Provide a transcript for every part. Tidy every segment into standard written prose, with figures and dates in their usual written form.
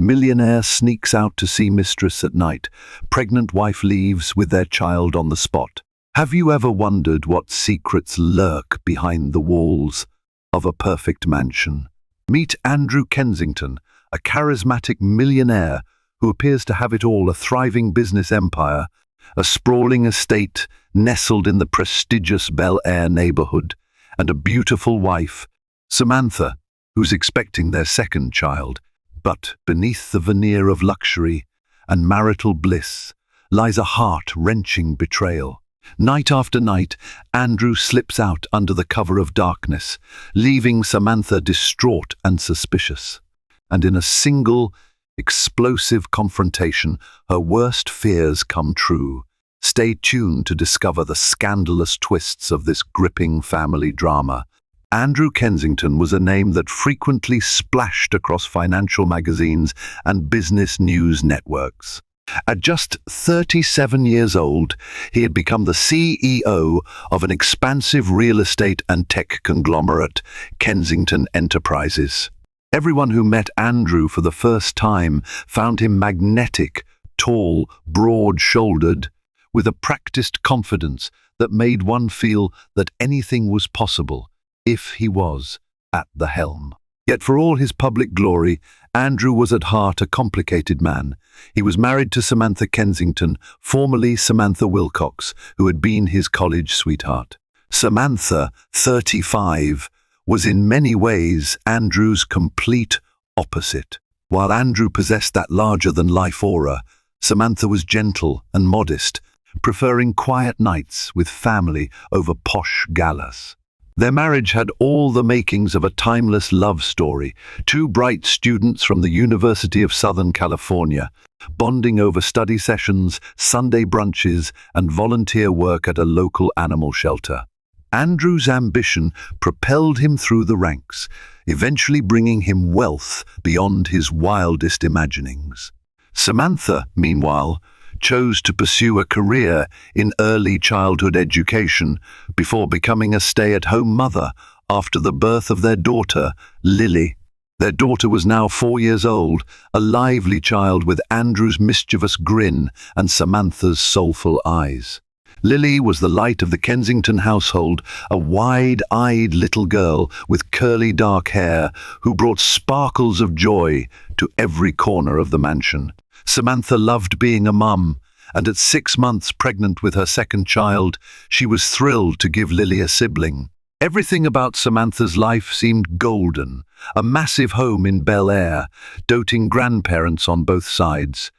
Millionaire sneaks out to see mistress at night. Pregnant wife leaves with their child on the spot. Have you ever wondered what secrets lurk behind the walls of a perfect mansion? Meet Andrew Kensington, a charismatic millionaire who appears to have it all: a thriving business empire, a sprawling estate nestled in the prestigious Bel Air neighborhood, and a beautiful wife, Samantha, who's expecting their second child. But beneath the veneer of luxury and marital bliss lies a heart-wrenching betrayal. Night after night, Andrew slips out under the cover of darkness, leaving Samantha distraught and suspicious. And in a single, explosive confrontation, her worst fears come true. Stay tuned to discover the scandalous twists of this gripping family drama. Andrew Kensington was a name that frequently splashed across financial magazines and business news networks. At just 37 years old, he had become the CEO of an expansive real estate and tech conglomerate, Kensington Enterprises. Everyone who met Andrew for the first time found him magnetic, tall, broad-shouldered, with a practiced confidence that made one feel that anything was possible if he was at the helm. Yet for all his public glory, Andrew was at heart a complicated man. He was married to Samantha Kensington, formerly Samantha Wilcox, who had been his college sweetheart. Samantha, 35, was in many ways Andrew's complete opposite. While Andrew possessed that larger-than-life aura, Samantha was gentle and modest, preferring quiet nights with family over posh galas. Their marriage had all the makings of a timeless love story. Two bright students from the University of Southern California, bonding over study sessions, Sunday brunches, and volunteer work at a local animal shelter. Andrew's ambition propelled him through the ranks, eventually bringing him wealth beyond his wildest imaginings. Samantha, meanwhile, chose to pursue a career in early childhood education before becoming a stay-at-home mother after the birth of their daughter, Lily. Their daughter was now 4 years old, a lively child with Andrew's mischievous grin and Samantha's soulful eyes. Lily was the light of the Kensington household, a wide-eyed little girl with curly dark hair who brought sparkles of joy to every corner of the mansion. Samantha loved being a mum, and at 6 months pregnant with her second child, she was thrilled to give Lily a sibling. Everything about Samantha's life seemed golden: a massive home in Bel Air, doting grandparents on both sides,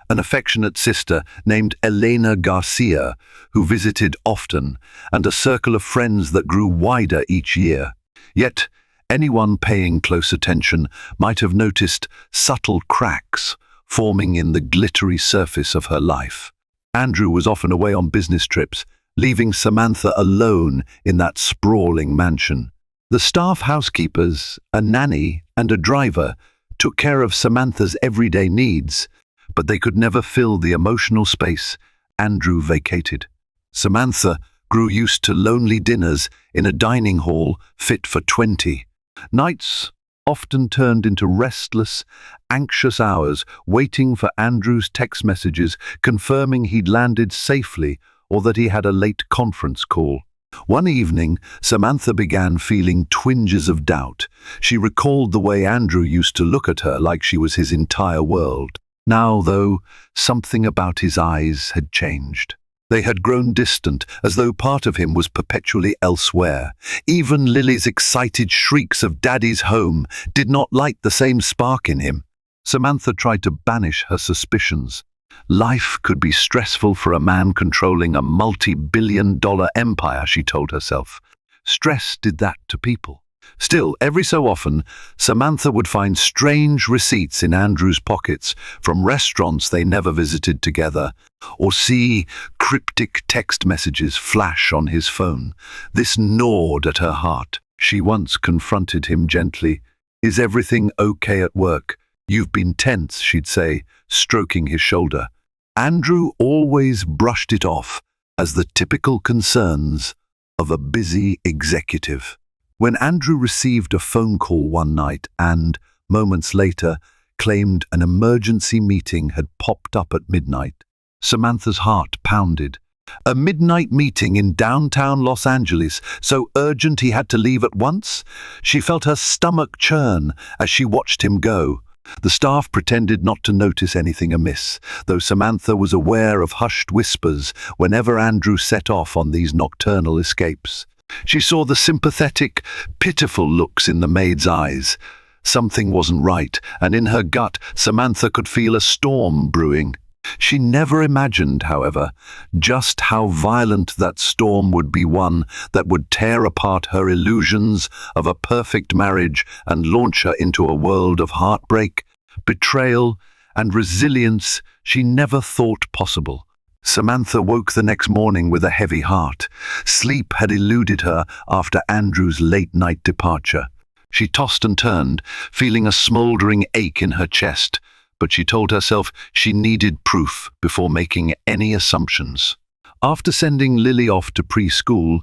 an affectionate sister named Elena Garcia, who visited often, and a circle of friends that grew wider each year. Yet, anyone paying close attention might have noticed subtle cracks forming in the glittery surface of her life. Andrew was often away on business trips, leaving Samantha alone in that sprawling mansion. The staff housekeepers, a nanny, and a driver took care of Samantha's everyday needs, but they could never fill the emotional space Andrew vacated. Samantha grew used to lonely dinners in a dining hall fit for 20. Nights often turned into restless, anxious hours waiting for Andrew's text messages confirming he'd landed safely or that he had a late conference call. One evening, Samantha began feeling twinges of doubt. She recalled the way Andrew used to look at her like she was his entire world. Now, though, something about his eyes had changed. They had grown distant, as though part of him was perpetually elsewhere. Even Lily's excited shrieks of "Daddy's home" did not light the same spark in him. Samantha tried to banish her suspicions. Life could be stressful for a man controlling a multi-billion-dollar empire, she told herself. Stress did that to people. Still, every so often, Samantha would find strange receipts in Andrew's pockets from restaurants they never visited together, or see cryptic text messages flash on his phone. This gnawed at her heart. She once confronted him gently. "Is everything okay at work? You've been tense," she'd say, stroking his shoulder. Andrew always brushed it off as the typical concerns of a busy executive. When Andrew received a phone call one night and, moments later, claimed an emergency meeting had popped up at midnight. Samantha's heart pounded. A midnight meeting in downtown Los Angeles, so urgent he had to leave at once? She felt her stomach churn as she watched him go. The staff pretended not to notice anything amiss, though Samantha was aware of hushed whispers whenever Andrew set off on these nocturnal escapes. She saw the sympathetic, pitiful looks in the maid's eyes. Something wasn't right, and in her gut, Samantha could feel a storm brewing. She never imagined, however, just how violent that storm would be, one that would tear apart her illusions of a perfect marriage and launch her into a world of heartbreak, betrayal, and resilience she never thought possible. Samantha woke the next morning with a heavy heart. Sleep had eluded her after Andrew's late-night departure. She tossed and turned, feeling a smouldering ache in her chest, but she told herself she needed proof before making any assumptions. After sending Lily off to preschool,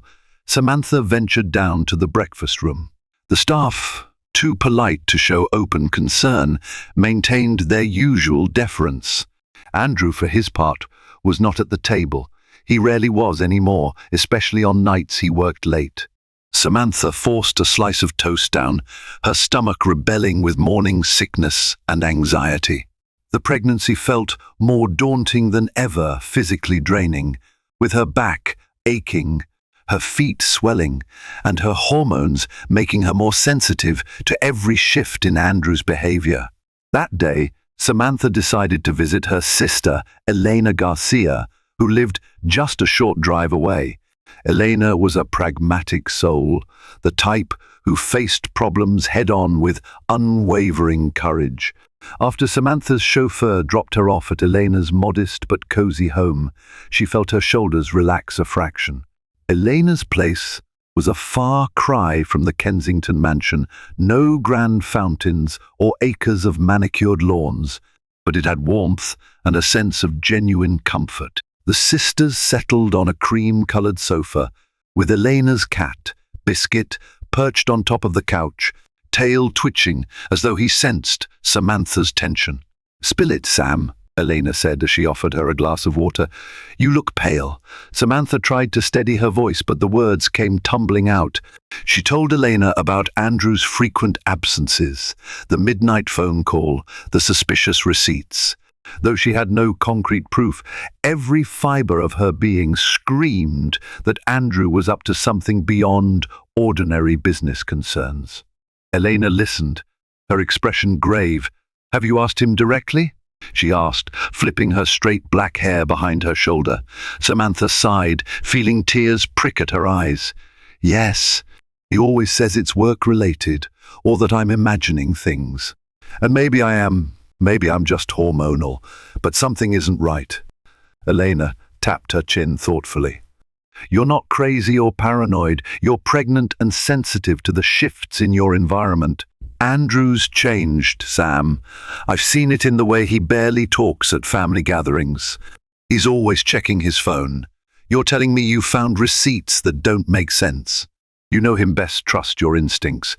Samantha ventured down to the breakfast room. The staff, too polite to show open concern, maintained their usual deference. Andrew, for his part, was not at the table. He rarely was anymore, especially on nights he worked late. Samantha forced a slice of toast down, her stomach rebelling with morning sickness and anxiety. The pregnancy felt more daunting than ever, physically draining, with her back aching, her feet swelling, and her hormones making her more sensitive to every shift in Andrew's behavior. That day, Samantha decided to visit her sister, Elena Garcia, who lived just a short drive away. Elena was a pragmatic soul, the type who faced problems head-on with unwavering courage. After Samantha's chauffeur dropped her off at Elena's modest but cozy home, she felt her shoulders relax a fraction. Elena's place was a far cry from the Kensington mansion, no grand fountains or acres of manicured lawns, but it had warmth and a sense of genuine comfort. The sisters settled on a cream-colored sofa, with Elena's cat, Biscuit, perched on top of the couch, tail twitching as though he sensed Samantha's tension. "Spill it, Sam," Elena said as she offered her a glass of water. "You look pale." Samantha tried to steady her voice, but the words came tumbling out. She told Elena about Andrew's frequent absences, the midnight phone call, the suspicious receipts. Though she had no concrete proof, every fiber of her being screamed that Andrew was up to something beyond ordinary business concerns. Elena listened, her expression grave. "Have you asked him directly?" she asked, flipping her straight black hair behind her shoulder. Samantha sighed, feeling tears prick at her eyes. "Yes, he always says it's work-related, or that I'm imagining things. And maybe I am. Maybe I'm just hormonal, but something isn't right." Elena tapped her chin thoughtfully. "You're not crazy or paranoid. You're pregnant and sensitive to the shifts in your environment. Andrew's changed, Sam. I've seen it in the way he barely talks at family gatherings. He's always checking his phone. You're telling me you found receipts that don't make sense. You know him best, trust your instincts."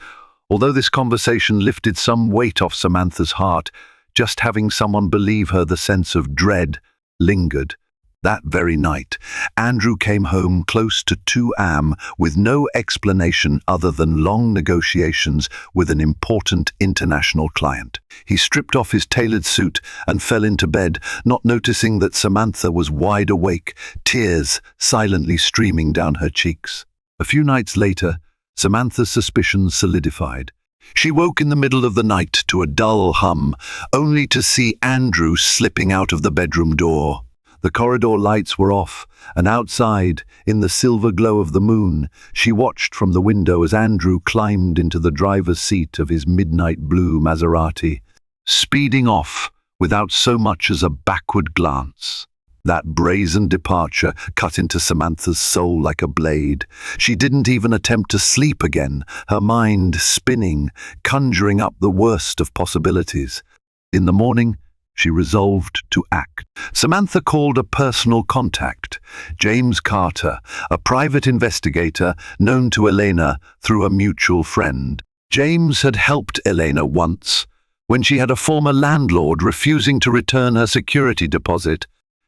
Although this conversation lifted some weight off Samantha's heart, just having someone believe her the sense of dread lingered. That very night, Andrew came home close to 2 a.m. with no explanation other than long negotiations with an important international client. He stripped off his tailored suit and fell into bed, not noticing that Samantha was wide awake, tears silently streaming down her cheeks. A few nights later, Samantha's suspicions solidified. She woke in the middle of the night to a dull hum, only to see Andrew slipping out of the bedroom door. The corridor lights were off, and outside, in the silver glow of the moon, she watched from the window as Andrew climbed into the driver's seat of his midnight blue Maserati, speeding off without so much as a backward glance. That brazen departure cut into Samantha's soul like a blade. She didn't even attempt to sleep again, her mind spinning, conjuring up the worst of possibilities. In the morning, she resolved to act. Samantha called a personal contact, James Carter, a private investigator known to Elena through a mutual friend. James had helped Elena once, when she had a former landlord refusing to return her security deposit,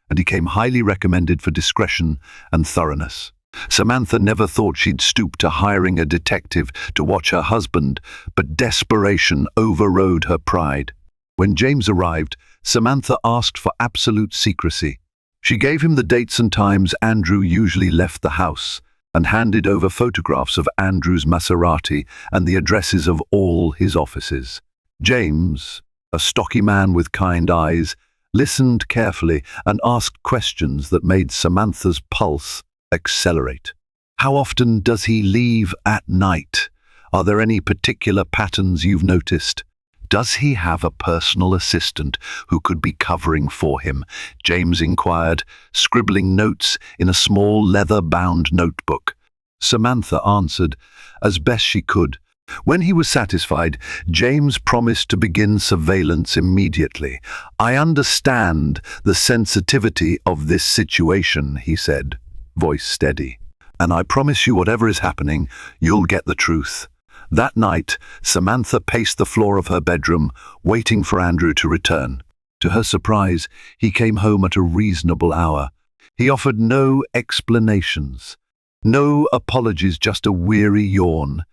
and he came highly recommended for discretion and thoroughness. Samantha never thought she'd stoop to hiring a detective to watch her husband, but desperation overrode her pride. When James arrived, Samantha asked for absolute secrecy. She gave him the dates and times Andrew usually left the house, and handed over photographs of Andrew's Maserati and the addresses of all his offices. James, a stocky man with kind eyes, listened carefully and asked questions that made Samantha's pulse accelerate. How often does he leave at night? Are there any particular patterns you've noticed? Does he have a personal assistant who could be covering for him? James inquired, scribbling notes in a small leather-bound notebook. Samantha answered as best she could. When he was satisfied, James promised to begin surveillance immediately. "I understand the sensitivity of this situation," he said, voice steady. "And I promise you whatever is happening, you'll get the truth." That night, Samantha paced the floor of her bedroom, waiting for Andrew to return. To her surprise, he came home at a reasonable hour. He offered no explanations, no apologies, just a weary yawn.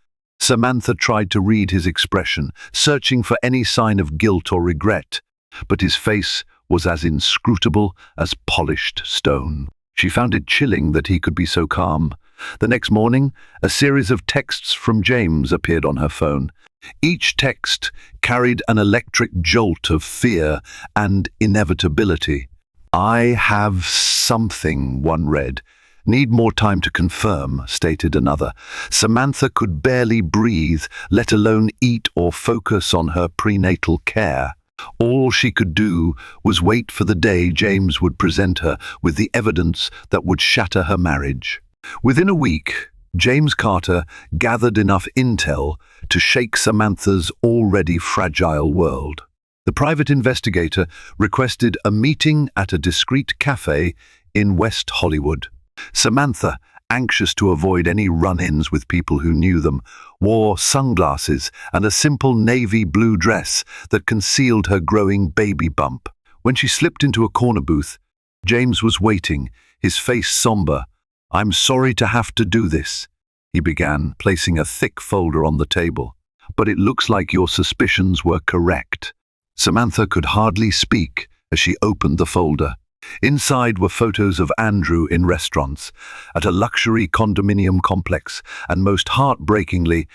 Samantha tried to read his expression, searching for any sign of guilt or regret, but his face was as inscrutable as polished stone. She found it chilling that he could be so calm. The next morning, a series of texts from James appeared on her phone. Each text carried an electric jolt of fear and inevitability. "I have something," one read. "Need more time to confirm," stated another. Samantha could barely breathe, let alone eat or focus on her prenatal care. All she could do was wait for the day James would present her with the evidence that would shatter her marriage. Within a week, James Carter gathered enough intel to shake Samantha's already fragile world. The private investigator requested a meeting at a discreet cafe in West Hollywood. Samantha, anxious to avoid any run-ins with people who knew them, wore sunglasses and a simple navy blue dress that concealed her growing baby bump. When she slipped into a corner booth, James was waiting, his face somber. "I'm sorry to have to do this," he began, placing a thick folder on the table. "But it looks like your suspicions were correct." Samantha could hardly speak as she opened the folder. Inside were photos of Andrew in restaurants, at a luxury condominium complex, and most heartbreakingly,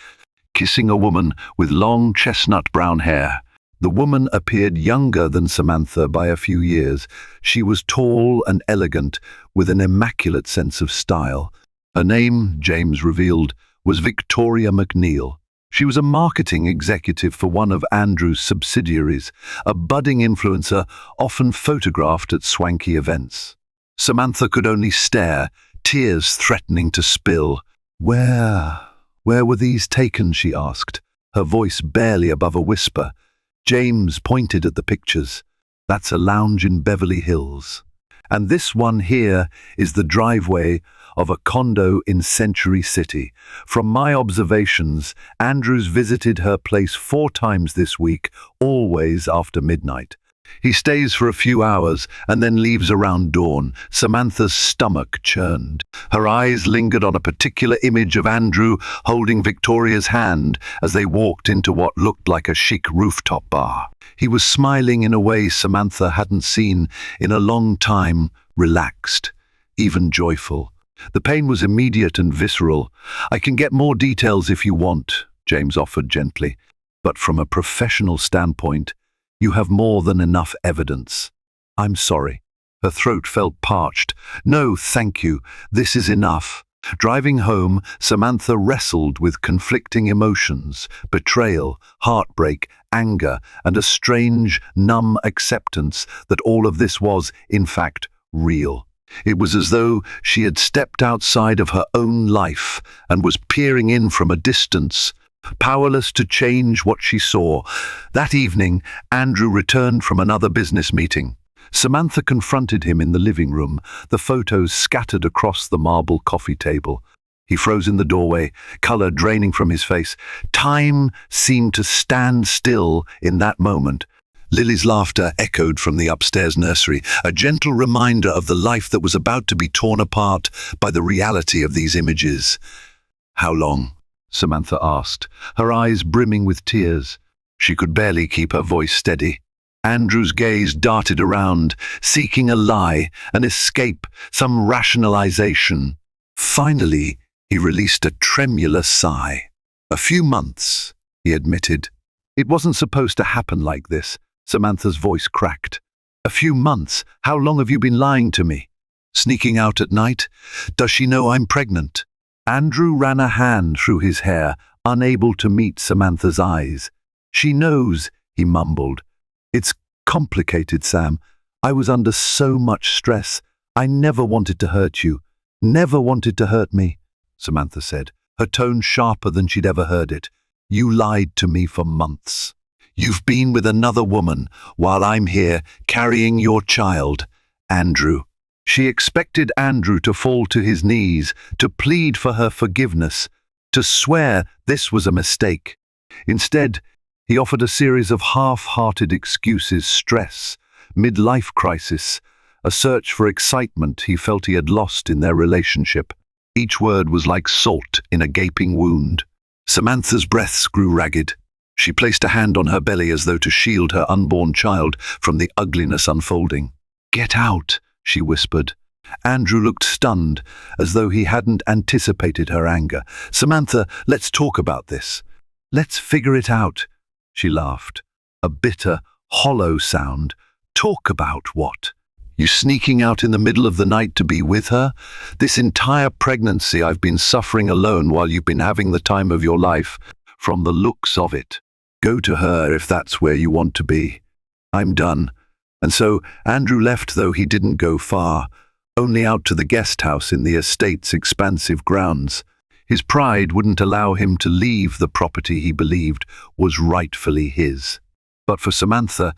kissing a woman with long chestnut brown hair. The woman appeared younger than Samantha by a few years. She was tall and elegant, with an immaculate sense of style. Her name, James revealed, was Victoria McNeil. She was a marketing executive for one of Andrew's subsidiaries, a budding influencer often photographed at swanky events. Samantha could only stare, tears threatening to spill. Where were these taken?" she asked, her voice barely above a whisper. James pointed at the pictures. "That's a lounge in Beverly Hills. And this one here is the driveway of a condo in Century City. From my observations, Andrews visited her place 4 times this week, always after midnight. He stays for a few hours and then leaves around dawn." Samantha's stomach churned. Her eyes lingered on a particular image of Andrew holding Victoria's hand as they walked into what looked like a chic rooftop bar. He was smiling in a way Samantha hadn't seen in a long time, relaxed, even joyful. The pain was immediate and visceral. "I can get more details if you want," James offered gently. "But from a professional standpoint, you have more than enough evidence." "I'm sorry." Her throat felt parched. "No, thank you. This is enough." Driving home, Samantha wrestled with conflicting emotions, betrayal, heartbreak, anger, and a strange, numb acceptance that all of this was, in fact, real. It was as though she had stepped outside of her own life and was peering in from a distance, powerless to change what she saw. That evening, Andrew returned from another business meeting. Samantha confronted him in the living room, the photos scattered across the marble coffee table. He froze in the doorway, color draining from his face. Time seemed to stand still in that moment. Lily's laughter echoed from the upstairs nursery, a gentle reminder of the life that was about to be torn apart by the reality of these images. "How long?" Samantha asked, her eyes brimming with tears. She could barely keep her voice steady. Andrew's gaze darted around, seeking a lie, an escape, some rationalization. Finally, he released a tremulous sigh. "A few months," he admitted. "It wasn't supposed to happen like this." Samantha's voice cracked. "A few months? How long have you been lying to me? Sneaking out at night? Does she know I'm pregnant?" Andrew ran a hand through his hair, unable to meet Samantha's eyes. "She knows," he mumbled. "It's complicated, Sam. I was under so much stress. I never wanted to hurt you. Never wanted to hurt me," Samantha said, her tone sharper than she'd ever heard it. "You lied to me for months. You've been with another woman while I'm here carrying your child, Andrew." She expected Andrew to fall to his knees, to plead for her forgiveness, to swear this was a mistake. Instead, he offered a series of half-hearted excuses: stress, midlife crisis, a search for excitement he felt he had lost in their relationship. Each word was like salt in a gaping wound. Samantha's breaths grew ragged. She placed a hand on her belly as though to shield her unborn child from the ugliness unfolding. "Get out," she whispered. Andrew looked stunned, as though he hadn't anticipated her anger. "Samantha, let's talk about this. Let's figure it out," she laughed, a bitter, hollow sound. "Talk about what? You sneaking out in the middle of the night to be with her? This entire pregnancy I've been suffering alone while you've been having the time of your life, from the looks of it. Go to her if that's where you want to be. I'm done." And so Andrew left, though he didn't go far, only out to the guest house in the estate's expansive grounds. His pride wouldn't allow him to leave the property he believed was rightfully his. But for Samantha,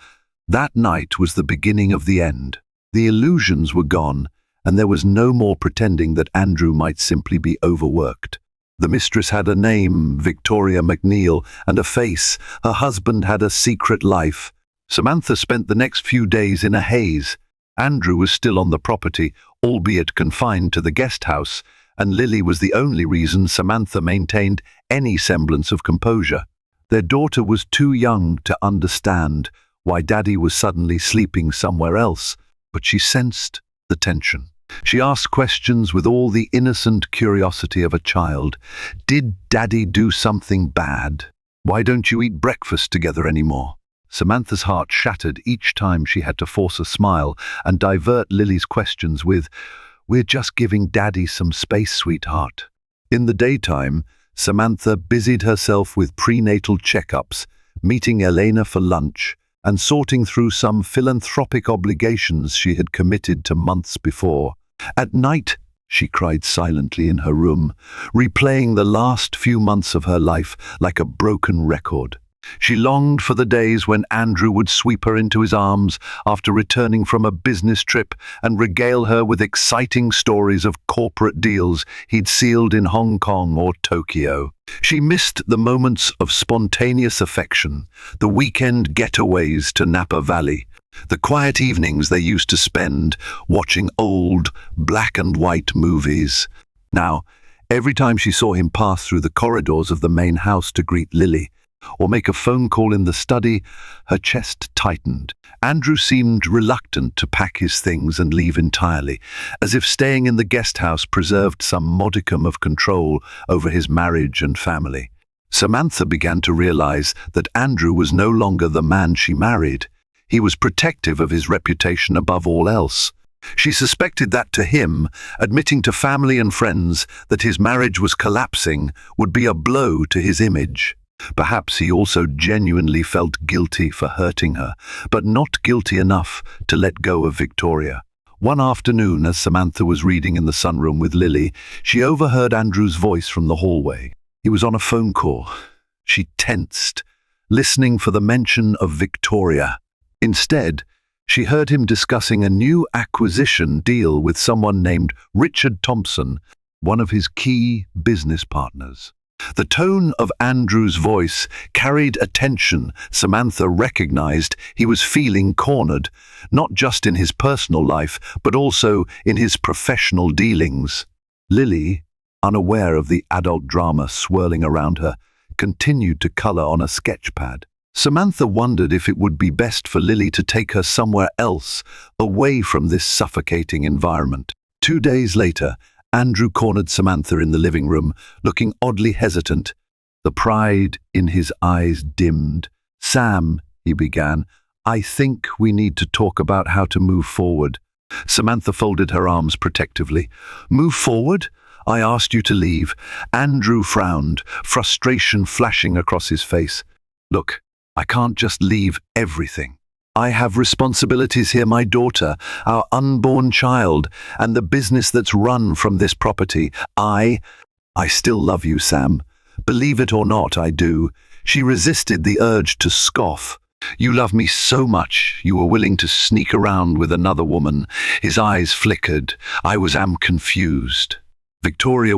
that night was the beginning of the end. The illusions were gone, and there was no more pretending that Andrew might simply be overworked. The mistress had a name, Victoria McNeil, and a face. Her husband had a secret life. Samantha spent the next few days in a haze. Andrew was still on the property, albeit confined to the guest house, and Lily was the only reason Samantha maintained any semblance of composure. Their daughter was too young to understand why Daddy was suddenly sleeping somewhere else, but she sensed the tension. She asked questions with all the innocent curiosity of a child. "Did Daddy do something bad? Why don't you eat breakfast together anymore?" Samantha's heart shattered each time she had to force a smile and divert Lily's questions with, "We're just giving Daddy some space, sweetheart." In the daytime, Samantha busied herself with prenatal checkups, meeting Elena for lunch, and sorting through some philanthropic obligations she had committed to months before. At night, she cried silently in her room, replaying the last few months of her life like a broken record. She longed for the days when Andrew would sweep her into his arms after returning from a business trip and regale her with exciting stories of corporate deals he'd sealed in Hong Kong or Tokyo. She missed the moments of spontaneous affection, the weekend getaways to Napa Valley, the quiet evenings they used to spend watching old black and white movies. Now, every time she saw him pass through the corridors of the main house to greet Lily, or make a phone call in the study, her chest tightened. Andrew seemed reluctant to pack his things and leave entirely, as if staying in the guest house preserved some modicum of control over his marriage and family. Samantha began to realize that Andrew was no longer the man she married. He was protective of his reputation above all else. She suspected that to him, admitting to family and friends that his marriage was collapsing would be a blow to his image. Perhaps he also genuinely felt guilty for hurting her, but not guilty enough to let go of Victoria. One afternoon, as Samantha was reading in the sunroom with Lily, she overheard Andrew's voice from the hallway. He was on a phone call. She tensed, listening for the mention of Victoria. Instead, she heard him discussing a new acquisition deal with someone named Richard Thompson, one of his key business partners. The tone of Andrew's voice carried a tension Samantha recognized he was feeling cornered, not just in his personal life, but also in his professional dealings. Lily, unaware of the adult drama swirling around her, continued to color on a sketch pad. Samantha wondered if it would be best for Lily to take her somewhere else, away from this suffocating environment. 2 days later, Andrew cornered Samantha in the living room, looking oddly hesitant. The pride in his eyes dimmed. "Sam," he began, "I think we need to talk about how to move forward." Samantha folded her arms protectively. "Move forward? I asked you to leave." Andrew frowned, frustration flashing across his face. "Look, I can't just leave everything. I have responsibilities here, my daughter, our unborn child, and the business that's run from this property. I still love you, Sam. Believe it or not, I do." She resisted the urge to scoff. "You love me so much, you were willing to sneak around with another woman." His eyes flickered. "I am confused." Victoria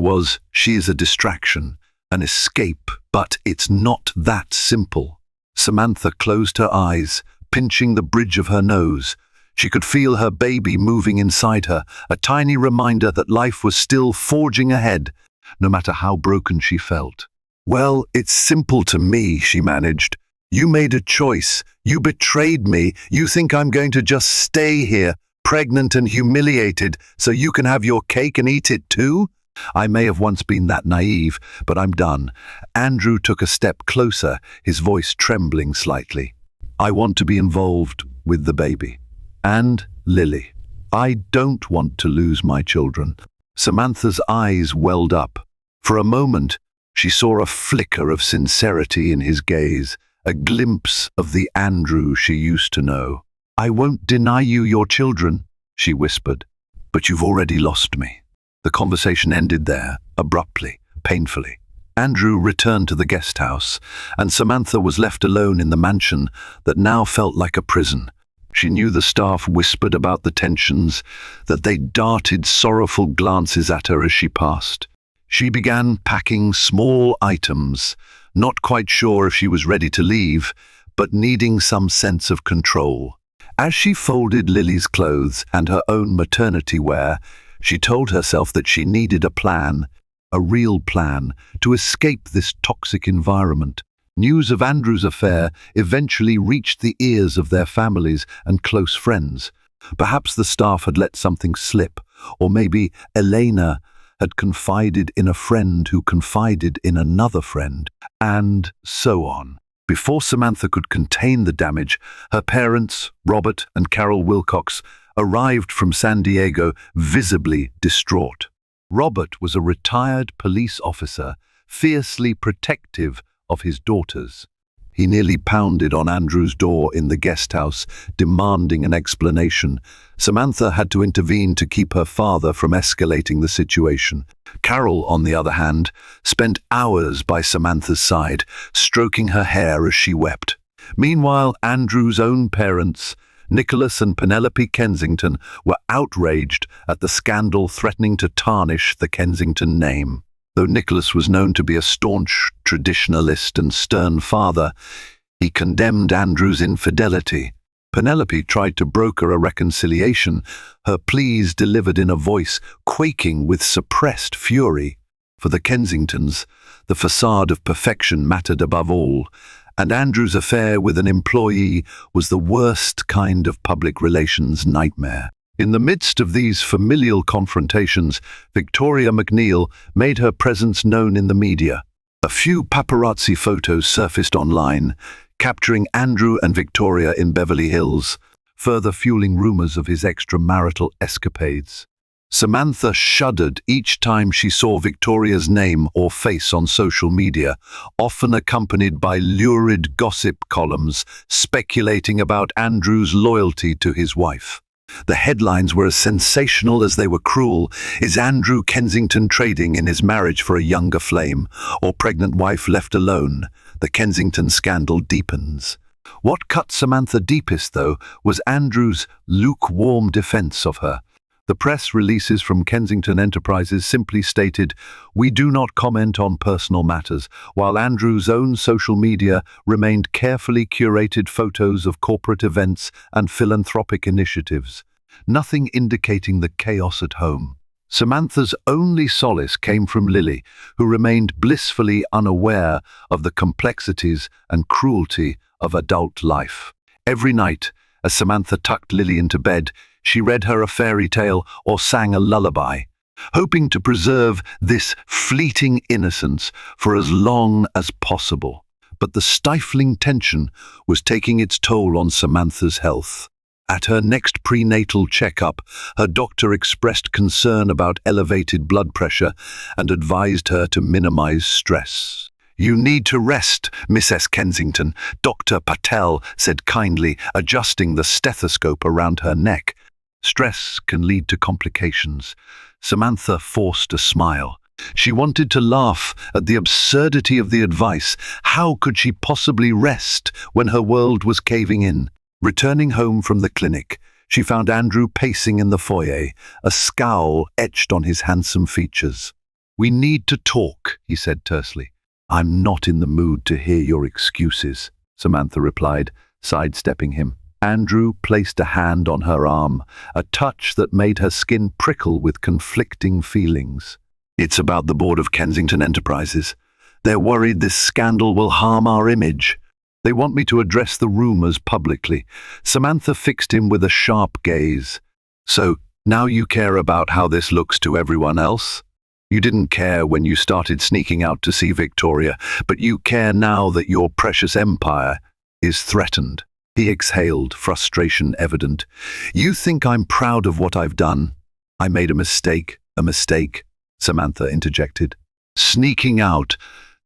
she is a distraction, an escape, but it's not that simple. Samantha closed her eyes, pinching the bridge of her nose. She could feel her baby moving inside her, a tiny reminder that life was still forging ahead, no matter how broken she felt. "Well, it's simple to me," she managed. "You made a choice. You betrayed me. You think I'm going to just stay here, pregnant and humiliated, so you can have your cake and eat it too?" I may have once been that naive, but I'm done. Andrew took a step closer, his voice trembling slightly. "I want to be involved with the baby. And Lily. I don't want to lose my children." Samantha's eyes welled up. For a moment, she saw a flicker of sincerity in his gaze, a glimpse of the Andrew she used to know. "I won't deny you your children," she whispered, "but you've already lost me." The conversation ended there, abruptly, painfully. Andrew returned to the guest house, and Samantha was left alone in the mansion that now felt like a prison. She knew the staff whispered about the tensions, that they darted sorrowful glances at her as she passed. She began packing small items, not quite sure if she was ready to leave, but needing some sense of control. As she folded Lily's clothes and her own maternity wear, she told herself that she needed a plan, a real plan, to escape this toxic environment. News of Andrew's affair eventually reached the ears of their families and close friends. Perhaps the staff had let something slip, or maybe Elena had confided in a friend who confided in another friend, and so on. Before Samantha could contain the damage, her parents, Robert and Carol Wilcox, arrived from San Diego, visibly distraught. Robert was a retired police officer, fiercely protective of his daughters. He nearly pounded on Andrew's door in the guest house, demanding an explanation. Samantha had to intervene to keep her father from escalating the situation. Carol, on the other hand, spent hours by Samantha's side, stroking her hair as she wept. Meanwhile, Andrew's own parents, Nicholas and Penelope Kensington, were outraged at the scandal threatening to tarnish the Kensington name. Though Nicholas was known to be a staunch traditionalist and stern father, he condemned Andrew's infidelity. Penelope tried to broker a reconciliation, her pleas delivered in a voice quaking with suppressed fury. For the Kensingtons, the facade of perfection mattered above all, and Andrew's affair with an employee was the worst kind of public relations nightmare. In the midst of these familial confrontations, Victoria McNeil made her presence known in the media. A few paparazzi photos surfaced online, capturing Andrew and Victoria in Beverly Hills, further fueling rumors of his extramarital escapades. Samantha shuddered each time she saw Victoria's name or face on social media, often accompanied by lurid gossip columns speculating about Andrew's loyalty to his wife. The headlines were as sensational as they were cruel. Is Andrew Kensington trading in his marriage for a younger flame, or pregnant wife left alone? The Kensington scandal deepens. What cut Samantha deepest, though, was Andrew's lukewarm defense of her. The press releases from Kensington Enterprises simply stated, "We do not comment on personal matters," while Andrew's own social media remained carefully curated photos of corporate events and philanthropic initiatives, nothing indicating the chaos at home. Samantha's only solace came from Lily, who remained blissfully unaware of the complexities and cruelty of adult life. Every night, as Samantha tucked Lily into bed, she read her a fairy tale or sang a lullaby, hoping to preserve this fleeting innocence for as long as possible. But the stifling tension was taking its toll on Samantha's health. At her next prenatal checkup, her doctor expressed concern about elevated blood pressure and advised her to minimize stress. "You need to rest, Mrs. Kensington," Dr. Patel said kindly, adjusting the stethoscope around her neck. "Stress can lead to complications." Samantha forced a smile. She wanted to laugh at the absurdity of the advice. How could she possibly rest when her world was caving in? Returning home from the clinic, she found Andrew pacing in the foyer, a scowl etched on his handsome features. "We need to talk," he said tersely. "I'm not in the mood to hear your excuses," Samantha replied, sidestepping him. Andrew placed a hand on her arm, a touch that made her skin prickle with conflicting feelings. "It's about the board of Kensington Enterprises. They're worried this scandal will harm our image. They want me to address the rumors publicly." Samantha fixed him with a sharp gaze. "So, now you care about how this looks to everyone else? You didn't care when you started sneaking out to see Victoria, but you care now that your precious empire is threatened." He exhaled, frustration evident. "You think I'm proud of what I've done? I made a mistake, Samantha interjected. "Sneaking out,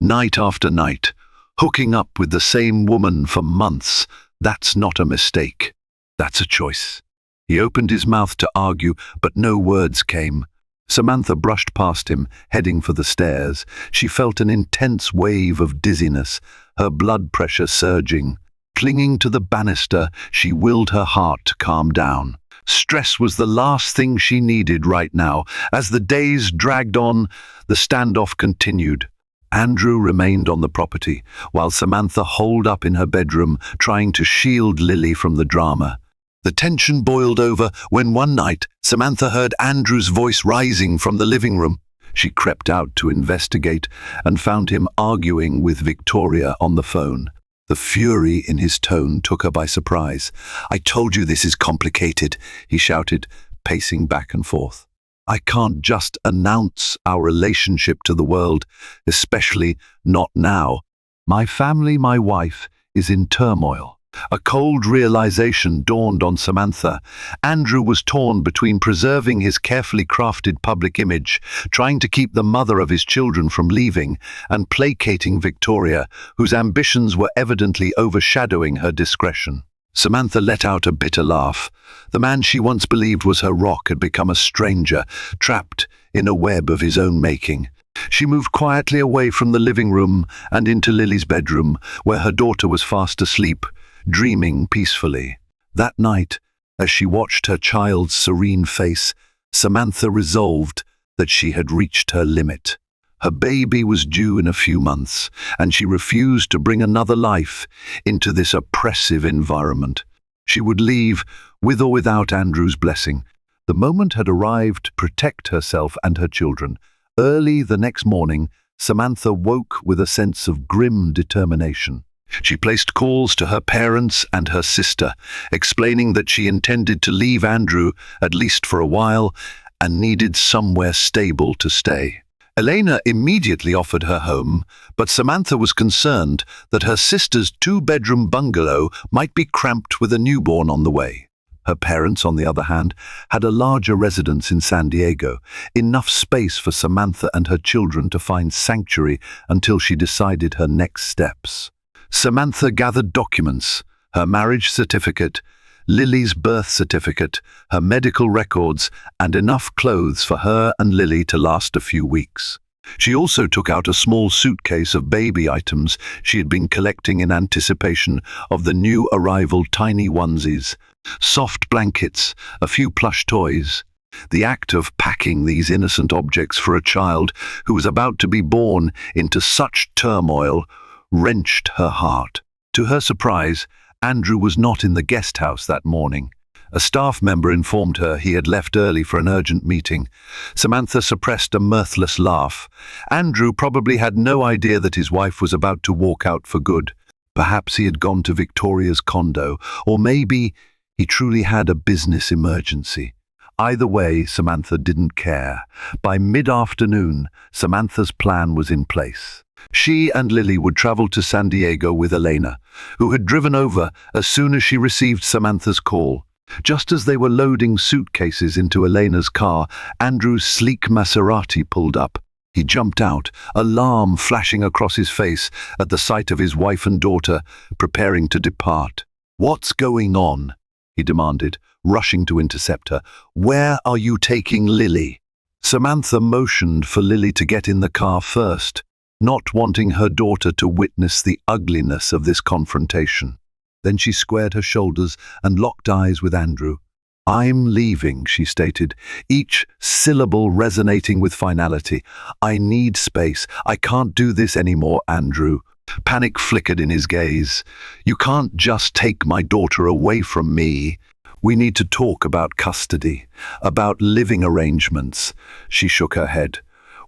night after night, hooking up with the same woman for months, that's not a mistake. That's a choice." He opened his mouth to argue, but no words came. Samantha brushed past him, heading for the stairs. She felt an intense wave of dizziness, her blood pressure surging. Clinging to the banister, she willed her heart to calm down. Stress was the last thing she needed right now. As the days dragged on, the standoff continued. Andrew remained on the property, while Samantha holed up in her bedroom, trying to shield Lily from the drama. The tension boiled over when one night Samantha heard Andrew's voice rising from the living room. She crept out to investigate and found him arguing with Victoria on the phone. The fury in his tone took her by surprise. "I told you this is complicated," he shouted, pacing back and forth. "I can't just announce our relationship to the world, especially not now. My family, my wife, is in turmoil." A cold realization dawned on Samantha. Andrew was torn between preserving his carefully crafted public image, trying to keep the mother of his children from leaving, and placating Victoria, whose ambitions were evidently overshadowing her discretion. Samantha let out a bitter laugh. The man she once believed was her rock had become a stranger, trapped in a web of his own making. She moved quietly away from the living room and into Lily's bedroom, where her daughter was fast asleep, dreaming peacefully. That night, as she watched her child's serene face, Samantha resolved that she had reached her limit. Her baby was due in a few months, and she refused to bring another life into this oppressive environment. She would leave, with or without Andrew's blessing. The moment had arrived to protect herself and her children. Early the next morning, Samantha woke with a sense of grim determination. She placed calls to her parents and her sister, explaining that she intended to leave Andrew, at least for a while, and needed somewhere stable to stay. Elena immediately offered her home, but Samantha was concerned that her sister's two-bedroom bungalow might be cramped with a newborn on the way. Her parents, on the other hand, had a larger residence in San Diego, enough space for Samantha and her children to find sanctuary until she decided her next steps. Samantha gathered documents, her marriage certificate, Lily's birth certificate, her medical records, and enough clothes for her and Lily to last a few weeks. She also took out a small suitcase of baby items she had been collecting in anticipation of the new arrival tiny onesies, soft blankets, a few plush toys. The act of packing these innocent objects for a child who was about to be born into such turmoil wrenched her heart. To her surprise, Andrew was not in the guest house that morning. A staff member informed her he had left early for an urgent meeting. Samantha suppressed a mirthless laugh. Andrew probably had no idea that his wife was about to walk out for good. Perhaps he had gone to Victoria's condo, or maybe he truly had a business emergency. Either way, Samantha didn't care. By mid-afternoon, Samantha's plan was in place. She and Lily would travel to San Diego with Elena, who had driven over as soon as she received Samantha's call. Just as they were loading suitcases into Elena's car, Andrew's sleek Maserati pulled up. He jumped out, alarm flashing across his face at the sight of his wife and daughter preparing to depart. "What's going on?" he demanded, rushing to intercept her. "Where are you taking Lily?" Samantha motioned for Lily to get in the car first, not wanting her daughter to witness the ugliness of this confrontation. Then she squared her shoulders and locked eyes with Andrew. "I'm leaving," she stated, each syllable resonating with finality. "I need space. I can't do this anymore, Andrew." Panic flickered in his gaze. "You can't just take my daughter away from me. We need to talk about custody, about living arrangements." She shook her head.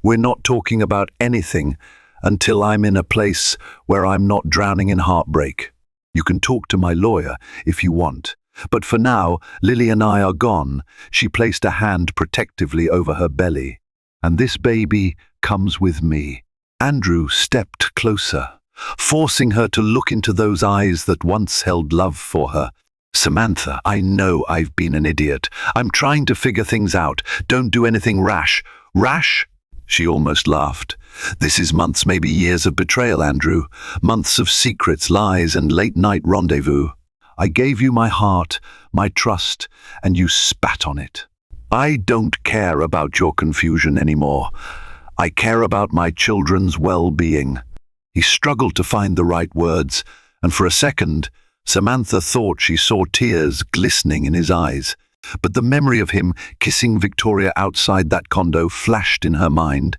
"We're not talking about anything until I'm in a place where I'm not drowning in heartbreak. You can talk to my lawyer if you want. But for now, Lily and I are gone." She placed a hand protectively over her belly. "And this baby comes with me." Andrew stepped closer, forcing her to look into those eyes that once held love for her. "Samantha, I know I've been an idiot. I'm trying to figure things out. Don't do anything rash." "Rash?" She almost laughed. "This is months, maybe years of betrayal, Andrew. Months of secrets, lies, and late-night rendezvous. I gave you my heart, my trust, and you spat on it. I don't care about your confusion anymore. I care about my children's well-being." He struggled to find the right words, and for a second, Samantha thought she saw tears glistening in his eyes. But the memory of him kissing Victoria outside that condo flashed in her mind,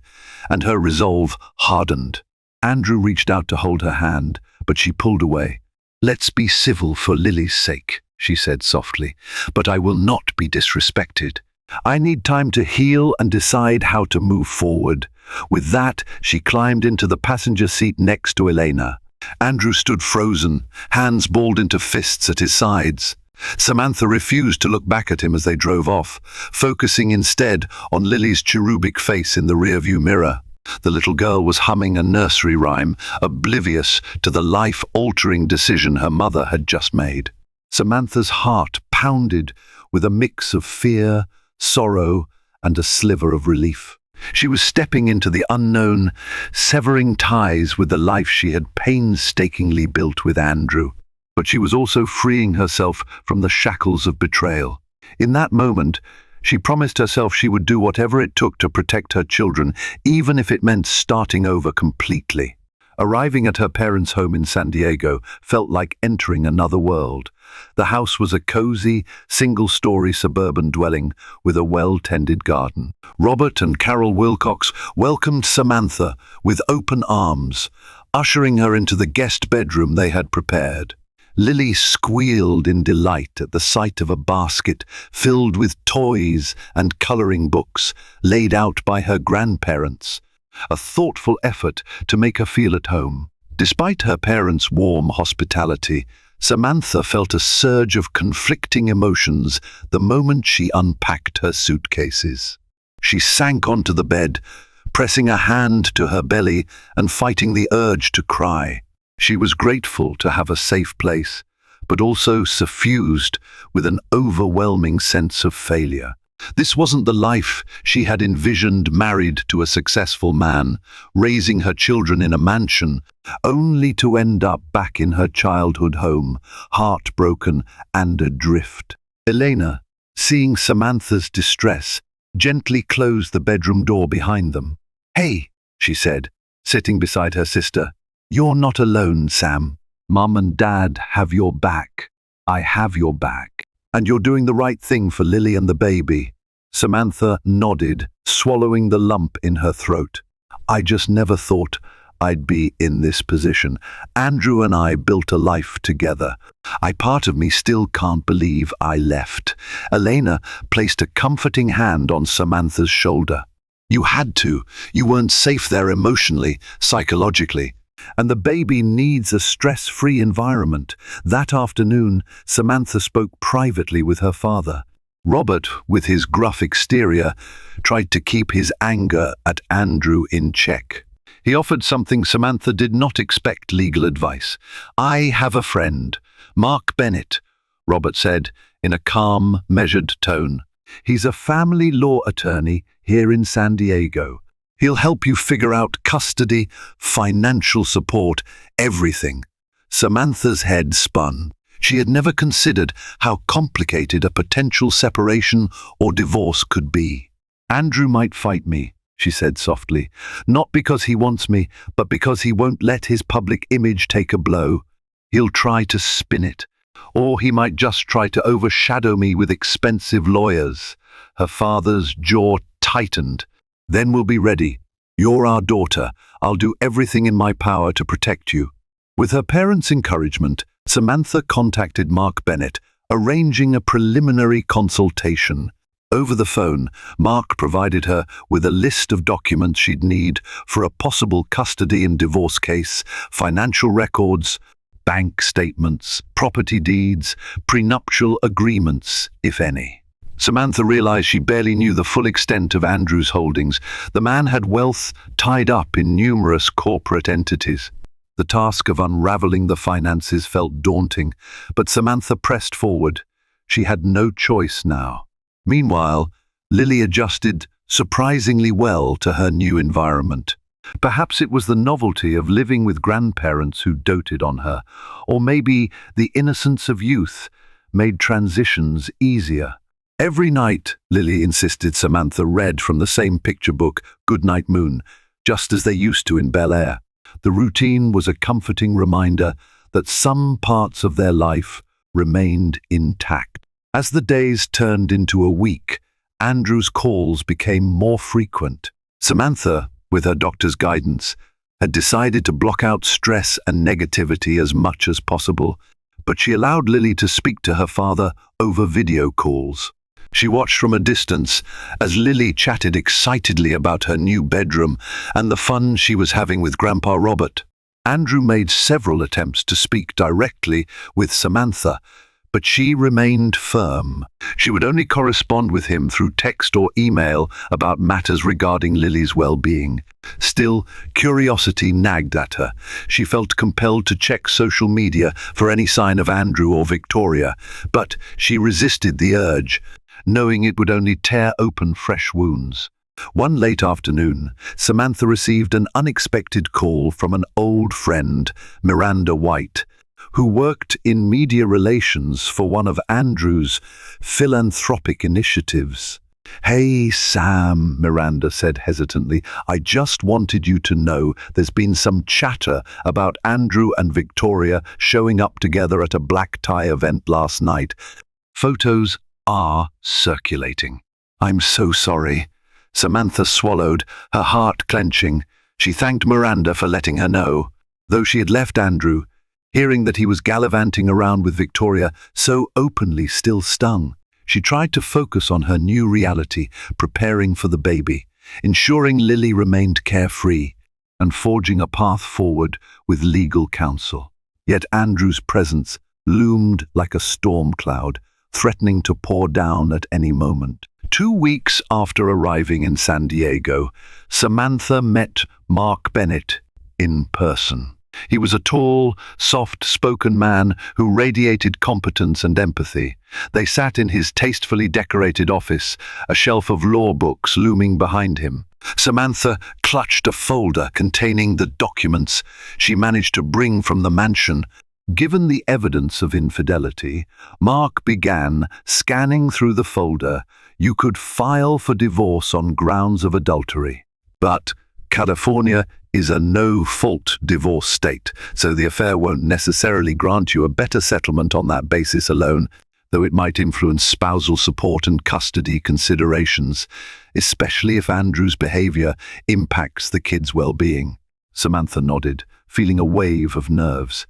and her resolve hardened. Andrew reached out to hold her hand, but she pulled away. "Let's be civil for Lily's sake," she said softly, "but I will not be disrespected. I need time to heal and decide how to move forward." With that, she climbed into the passenger seat next to Elena. Andrew stood frozen, hands balled into fists at his sides. Samantha refused to look back at him as they drove off, focusing instead on Lily's cherubic face in the rearview mirror. The little girl was humming a nursery rhyme, oblivious to the life-altering decision her mother had just made. Samantha's heart pounded with a mix of fear, sorrow, and a sliver of relief. She was stepping into the unknown, severing ties with the life she had painstakingly built with Andrew. But she was also freeing herself from the shackles of betrayal. In that moment, she promised herself she would do whatever it took to protect her children, even if it meant starting over completely. Arriving at her parents' home in San Diego felt like entering another world. The house was a cozy, single-story suburban dwelling with a well-tended garden. Robert and Carol Wilcox welcomed Samantha with open arms, ushering her into the guest bedroom they had prepared. Lily squealed in delight at the sight of a basket filled with toys and coloring books laid out by her grandparents, a thoughtful effort to make her feel at home. Despite her parents' warm hospitality, Samantha felt a surge of conflicting emotions the moment she unpacked her suitcases. She sank onto the bed, pressing a hand to her belly and fighting the urge to cry. She was grateful to have a safe place, but also suffused with an overwhelming sense of failure. This wasn't the life she had envisioned, married to a successful man, raising her children in a mansion, only to end up back in her childhood home, heartbroken and adrift. Elena, seeing Samantha's distress, gently closed the bedroom door behind them. "Hey," she said, sitting beside her sister. "You're not alone, Sam. Mum and Dad have your back. I have your back. And you're doing the right thing for Lily and the baby." Samantha nodded, swallowing the lump in her throat. I just never thought I'd be in this position. Andrew and I built a life together. Part of me still can't believe I left. Elena placed a comforting hand on Samantha's shoulder. You had to. You weren't safe there emotionally, psychologically. And the baby needs a stress-free environment. That afternoon, Samantha spoke privately with her father. Robert, with his gruff exterior, tried to keep his anger at Andrew in check. He offered something Samantha did not expect: legal advice. I have a friend, Mark Bennett, Robert said in a calm, measured tone. He's a family law attorney here in San Diego. He'll help you figure out custody, financial support, everything. Samantha's head spun. She had never considered how complicated a potential separation or divorce could be. Andrew might fight me, she said softly, not because he wants me, but because he won't let his public image take a blow. He'll try to spin it, or he might just try to overshadow me with expensive lawyers. Her father's jaw tightened. Then we'll be ready. You're our daughter. I'll do everything in my power to protect you. With her parents' encouragement, Samantha contacted Mark Bennett, arranging a preliminary consultation. Over the phone, Mark provided her with a list of documents she'd need for a possible custody and divorce case: financial records, bank statements, property deeds, prenuptial agreements, if any. Samantha realized she barely knew the full extent of Andrew's holdings. The man had wealth tied up in numerous corporate entities. The task of unraveling the finances felt daunting, but Samantha pressed forward. She had no choice now. Meanwhile, Lily adjusted surprisingly well to her new environment. Perhaps it was the novelty of living with grandparents who doted on her, or maybe the innocence of youth made transitions easier. Every night, Lily insisted Samantha read from the same picture book, Goodnight Moon, just as they used to in Bel Air. The routine was a comforting reminder that some parts of their life remained intact. As the days turned into a week, Andrew's calls became more frequent. Samantha, with her doctor's guidance, had decided to block out stress and negativity as much as possible, but she allowed Lily to speak to her father over video calls. She watched from a distance as Lily chatted excitedly about her new bedroom and the fun she was having with Grandpa Robert. Andrew made several attempts to speak directly with Samantha, but she remained firm. She would only correspond with him through text or email about matters regarding Lily's well-being. Still, curiosity nagged at her. She felt compelled to check social media for any sign of Andrew or Victoria, but she resisted the urge, knowing it would only tear open fresh wounds. One late afternoon, Samantha received an unexpected call from an old friend, Miranda White, who worked in media relations for one of Andrew's philanthropic initiatives. "Hey, Sam," Miranda said hesitantly, "I just wanted you to know there's been some chatter about Andrew and Victoria showing up together at a black tie event last night. Photos are circulating." "I'm so sorry." Samantha swallowed, her heart clenching. She thanked Miranda for letting her know. Though she had left Andrew, hearing that he was gallivanting around with Victoria so openly still stung. She tried to focus on her new reality, preparing for the baby, ensuring Lily remained carefree, and forging a path forward with legal counsel. Yet Andrew's presence loomed like a storm cloud, threatening to pour down at any moment. 2 weeks after arriving in San Diego, Samantha met Mark Bennett in person. He was a tall, soft-spoken man who radiated competence and empathy. They sat in his tastefully decorated office, a shelf of law books looming behind him. Samantha clutched a folder containing the documents she managed to bring from the mansion. Given the evidence of infidelity, Mark began scanning through the folder. You could file for divorce on grounds of adultery. But California is a no-fault divorce state, so the affair won't necessarily grant you a better settlement on that basis alone. though it might influence spousal support and custody considerations, especially if Andrew's behavior impacts the kids' well-being. Samantha nodded, feeling a wave of nerves.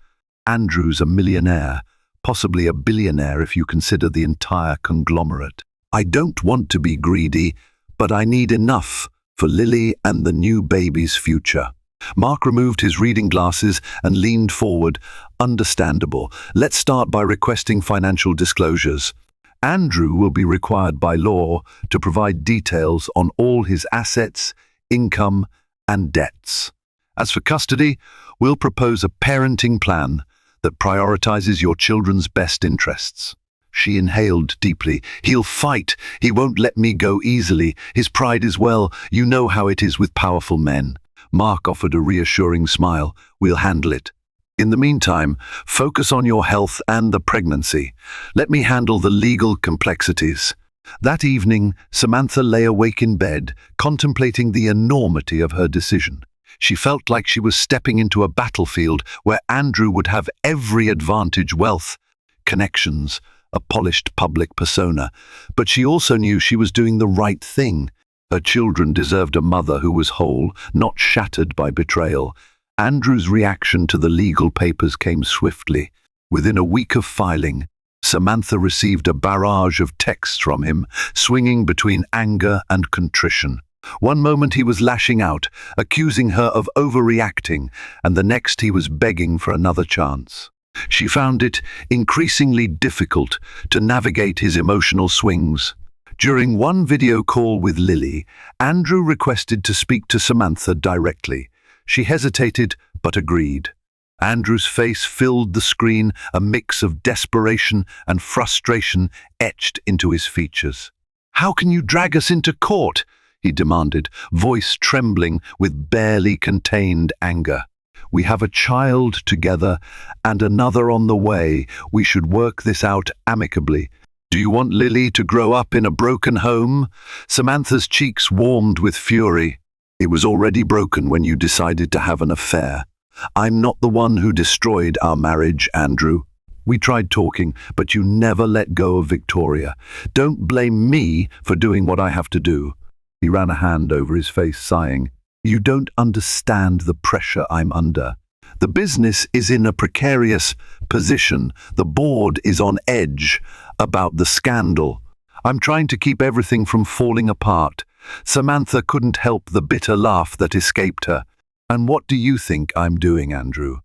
Andrew's a millionaire, possibly a billionaire if you consider the entire conglomerate. I don't want to be greedy, but I need enough for Lily and the new baby's future. Mark removed his reading glasses and leaned forward. Understandable. Let's start by requesting financial disclosures. Andrew will be required by law to provide details on all his assets, income, and debts. As for custody, we'll propose a parenting plan that prioritizes your children's best interests. She inhaled deeply. He'll fight. He won't let me go easily. His pride is well. You know how it is with powerful men. Mark offered a reassuring smile. We'll handle it. In the meantime, focus on your health and the pregnancy. Let me handle the legal complexities. That evening, Samantha lay awake in bed, contemplating the enormity of her decision. She felt like she was stepping into a battlefield where Andrew would have every advantage: wealth, connections, a polished public persona. But she also knew she was doing the right thing. Her children deserved a mother who was whole, not shattered by betrayal. Andrew's reaction to the legal papers came swiftly. Within a week of filing, Samantha received a barrage of texts from him, swinging between anger and contrition. One moment he was lashing out, accusing her of overreacting, and the next he was begging for another chance. She found it increasingly difficult to navigate his emotional swings. During one video call with Lily, Andrew requested to speak to Samantha directly. She hesitated, but agreed. Andrew's face filled the screen, a mix of desperation and frustration etched into his features. "How can you drag us into court?" he demanded, voice trembling with barely contained anger. "We have a child together and another on the way. We should work this out amicably. Do you want Lily to grow up in a broken home?" Samantha's cheeks warmed with fury. "It was already broken when you decided to have an affair. I'm not the one who destroyed our marriage, Andrew. We tried talking, but you never let go of Victoria. Don't blame me for doing what I have to do." He ran a hand over his face, sighing. "You don't understand the pressure I'm under. The business is in a precarious position. The board is on edge about the scandal. I'm trying to keep everything from falling apart." Samantha couldn't help the bitter laugh that escaped her. "And what do you think I'm doing, Andrew?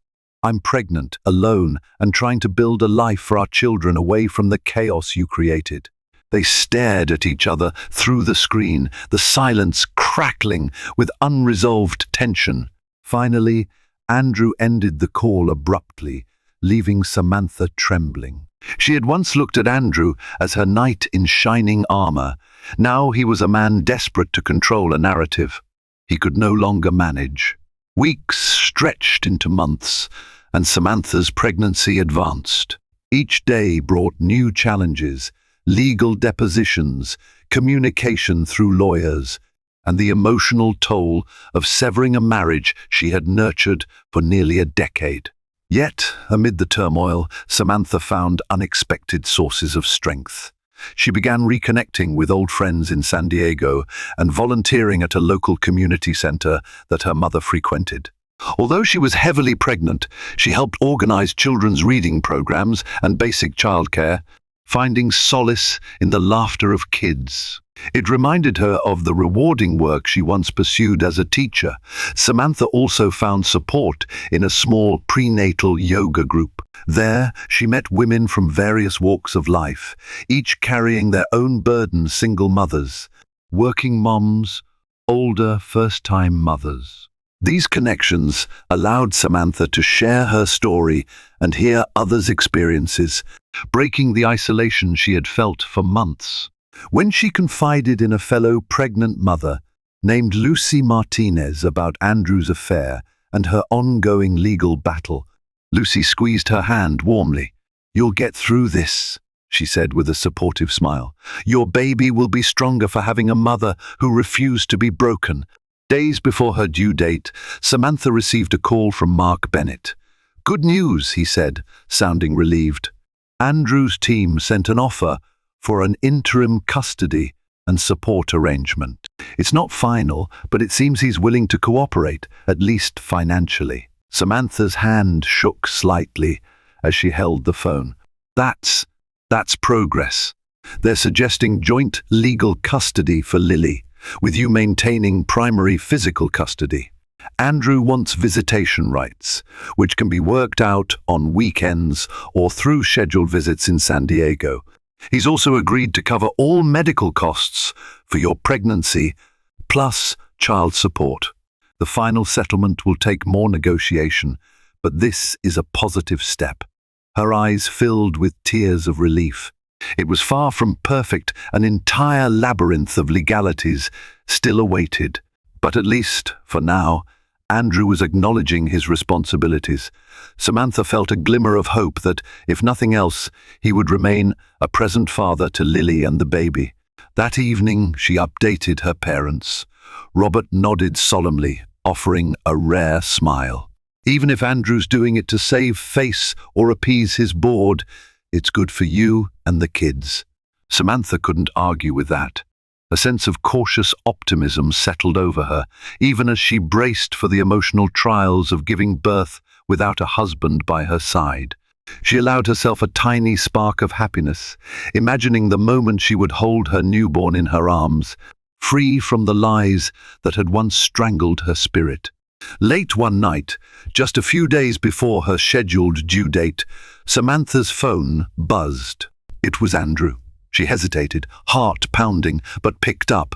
I'm pregnant, alone, and trying to build a life for our children away from the chaos you created." They stared at each other through the screen, the silence crackling with unresolved tension. Finally, Andrew ended the call abruptly, leaving Samantha trembling. She had once looked at Andrew as her knight in shining armor. Now he was a man desperate to control a narrative he could no longer manage. Weeks stretched into months, and Samantha's pregnancy advanced. Each day brought new challenges: legal depositions, communication through lawyers, and the emotional toll of severing a marriage she had nurtured for nearly a decade. Yet, amid the turmoil, Samantha found unexpected sources of strength. She began reconnecting with old friends in San Diego and volunteering at a local community center that her mother frequented. Although she was heavily pregnant, she helped organize children's reading programs and basic childcare, finding solace in the laughter of kids. It reminded her of the rewarding work she once pursued as a teacher. Samantha also found support in a small prenatal yoga group. There, she met women from various walks of life, each carrying their own burdens: single mothers, working moms, older first-time mothers. These connections allowed Samantha to share her story and hear others' experiences, breaking the isolation she had felt for months. When she confided in a fellow pregnant mother named Lucy Martinez about Andrew's affair and her ongoing legal battle, Lucy squeezed her hand warmly. "You'll get through this," she said with a supportive smile. "Your baby will be stronger for having a mother who refused to be broken." Days before her due date, Samantha received a call from Mark Bennett. "Good news," he said, sounding relieved. Andrew's team sent an offer for an interim custody and support arrangement. It's not final, but it seems he's willing to cooperate, at least financially. Samantha's hand shook slightly as she held the phone. That's progress. They're suggesting joint legal custody for Lily, with you maintaining primary physical custody. Andrew wants visitation rights, which can be worked out on weekends or through scheduled visits in San Diego. He's also agreed to cover all medical costs for your pregnancy, plus child support. The final settlement will take more negotiation, but this is a positive step. Her eyes filled with tears of relief. It was far from perfect, an entire labyrinth of legalities still awaited. But at least, for now, Andrew was acknowledging his responsibilities. Samantha felt a glimmer of hope that, if nothing else, he would remain a present father to Lily and the baby. That evening, she updated her parents. Robert nodded solemnly, offering a rare smile. Even if Andrew's doing it to save face or appease his board, it's good for you and the kids. Samantha couldn't argue with that. A sense of cautious optimism settled over her, even as she braced for the emotional trials of giving birth without a husband by her side. She allowed herself a tiny spark of happiness, imagining the moment she would hold her newborn in her arms, free from the lies that had once strangled her spirit. Late one night, just a few days before her scheduled due date, Samantha's phone buzzed. It was Andrew. She hesitated, heart pounding, but picked up.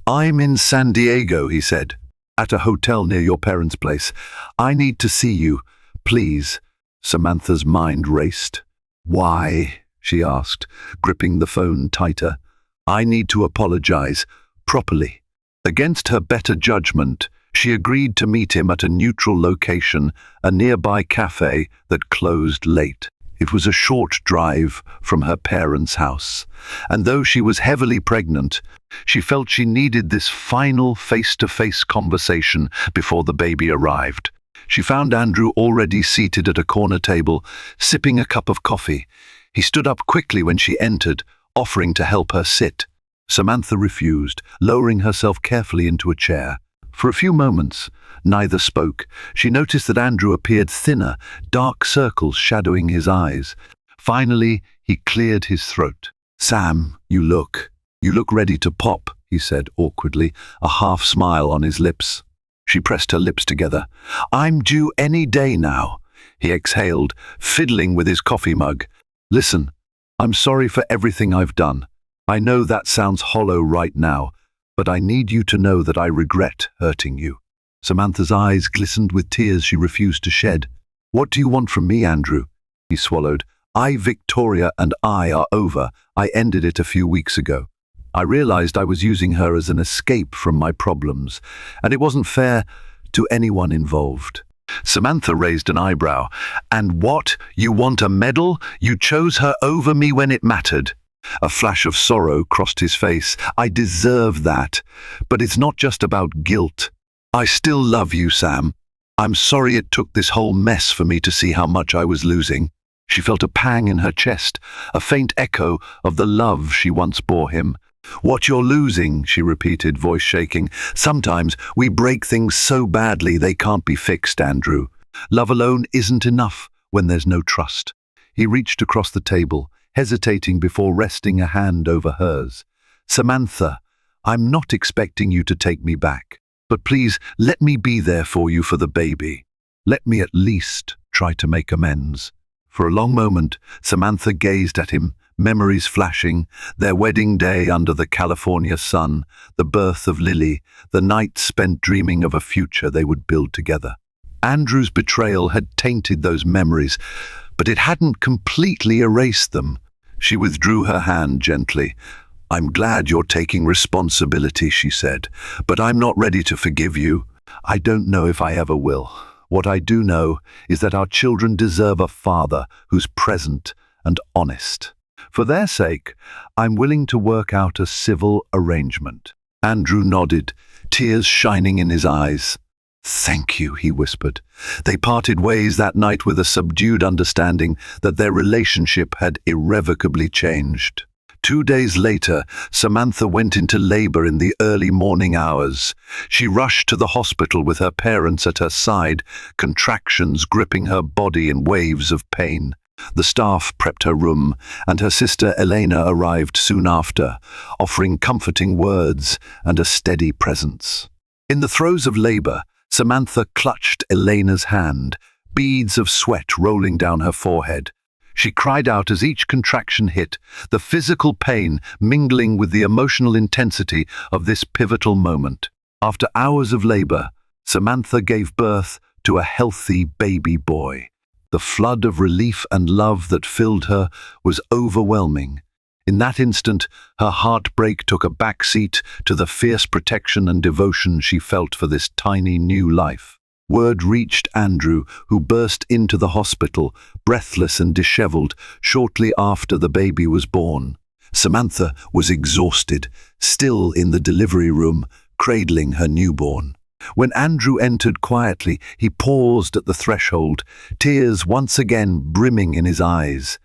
"I'm in San Diego," he said, "at a hotel near your parents' place. I need to see you, please." Samantha's mind raced. "Why?" she asked, gripping the phone tighter. "I need to apologize, properly." Against her better judgment, she agreed to meet him at a neutral location, a nearby cafe that closed late. It was a short drive from her parents' house, and though she was heavily pregnant, she felt she needed this final face-to-face conversation before the baby arrived. She found Andrew already seated at a corner table, sipping a cup of coffee. He stood up quickly when she entered, offering to help her sit. Samantha refused, lowering herself carefully into a chair. For a few moments, neither spoke. She noticed that Andrew appeared thinner, dark circles shadowing his eyes. Finally, he cleared his throat. "Sam, you look ready to pop," he said awkwardly, a half smile on his lips. She pressed her lips together. "I'm due any day now," he exhaled, fiddling with his coffee mug. "Listen, I'm sorry for everything I've done. I know that sounds hollow right now, but I need you to know that I regret hurting you." Samantha's eyes glistened with tears she refused to shed. "What do you want from me, Andrew?" He swallowed. "Victoria and I are over. I ended it a few weeks ago. I realized I was using her as an escape from my problems, and it wasn't fair to anyone involved." Samantha raised an eyebrow. "And what? You want a medal? You chose her over me when it mattered." A flash of sorrow crossed his face. "I deserve that. But it's not just about guilt. I still love you, Sam. I'm sorry it took this whole mess for me to see how much I was losing." She felt a pang in her chest, a faint echo of the love she once bore him. "What you're losing," she repeated, voice shaking. "Sometimes we break things so badly they can't be fixed, Andrew. Love alone isn't enough when there's no trust." He reached across the table, hesitating before resting a hand over hers. "Samantha, I'm not expecting you to take me back, but please let me be there for you for the baby. Let me at least try to make amends." For a long moment, Samantha gazed at him, memories flashing, their wedding day under the California sun, the birth of Lily, the night spent dreaming of a future they would build together. Andrew's betrayal had tainted those memories, but it hadn't completely erased them. She withdrew her hand gently. "I'm glad you're taking responsibility," she said, "but I'm not ready to forgive you. I don't know if I ever will. What I do know is that our children deserve a father who's present and honest. For their sake, I'm willing to work out a civil arrangement." Andrew nodded, tears shining in his eyes. "Thank you," he whispered. They parted ways that night with a subdued understanding that their relationship had irrevocably changed. 2 days later, Samantha went into labor in the early morning hours. She rushed to the hospital with her parents at her side, contractions gripping her body in waves of pain. The staff prepped her room, and her sister Elena arrived soon after, offering comforting words and a steady presence. In the throes of labor, Samantha clutched Elena's hand, beads of sweat rolling down her forehead. She cried out as each contraction hit, the physical pain mingling with the emotional intensity of this pivotal moment. After hours of labor, Samantha gave birth to a healthy baby boy. The flood of relief and love that filled her was overwhelming. In that instant, her heartbreak took a backseat to the fierce protection and devotion she felt for this tiny new life. Word reached Andrew, who burst into the hospital, breathless and disheveled, shortly after the baby was born. Samantha was exhausted, still in the delivery room, cradling her newborn. When Andrew entered quietly, he paused at the threshold, tears once again brimming in his eyes.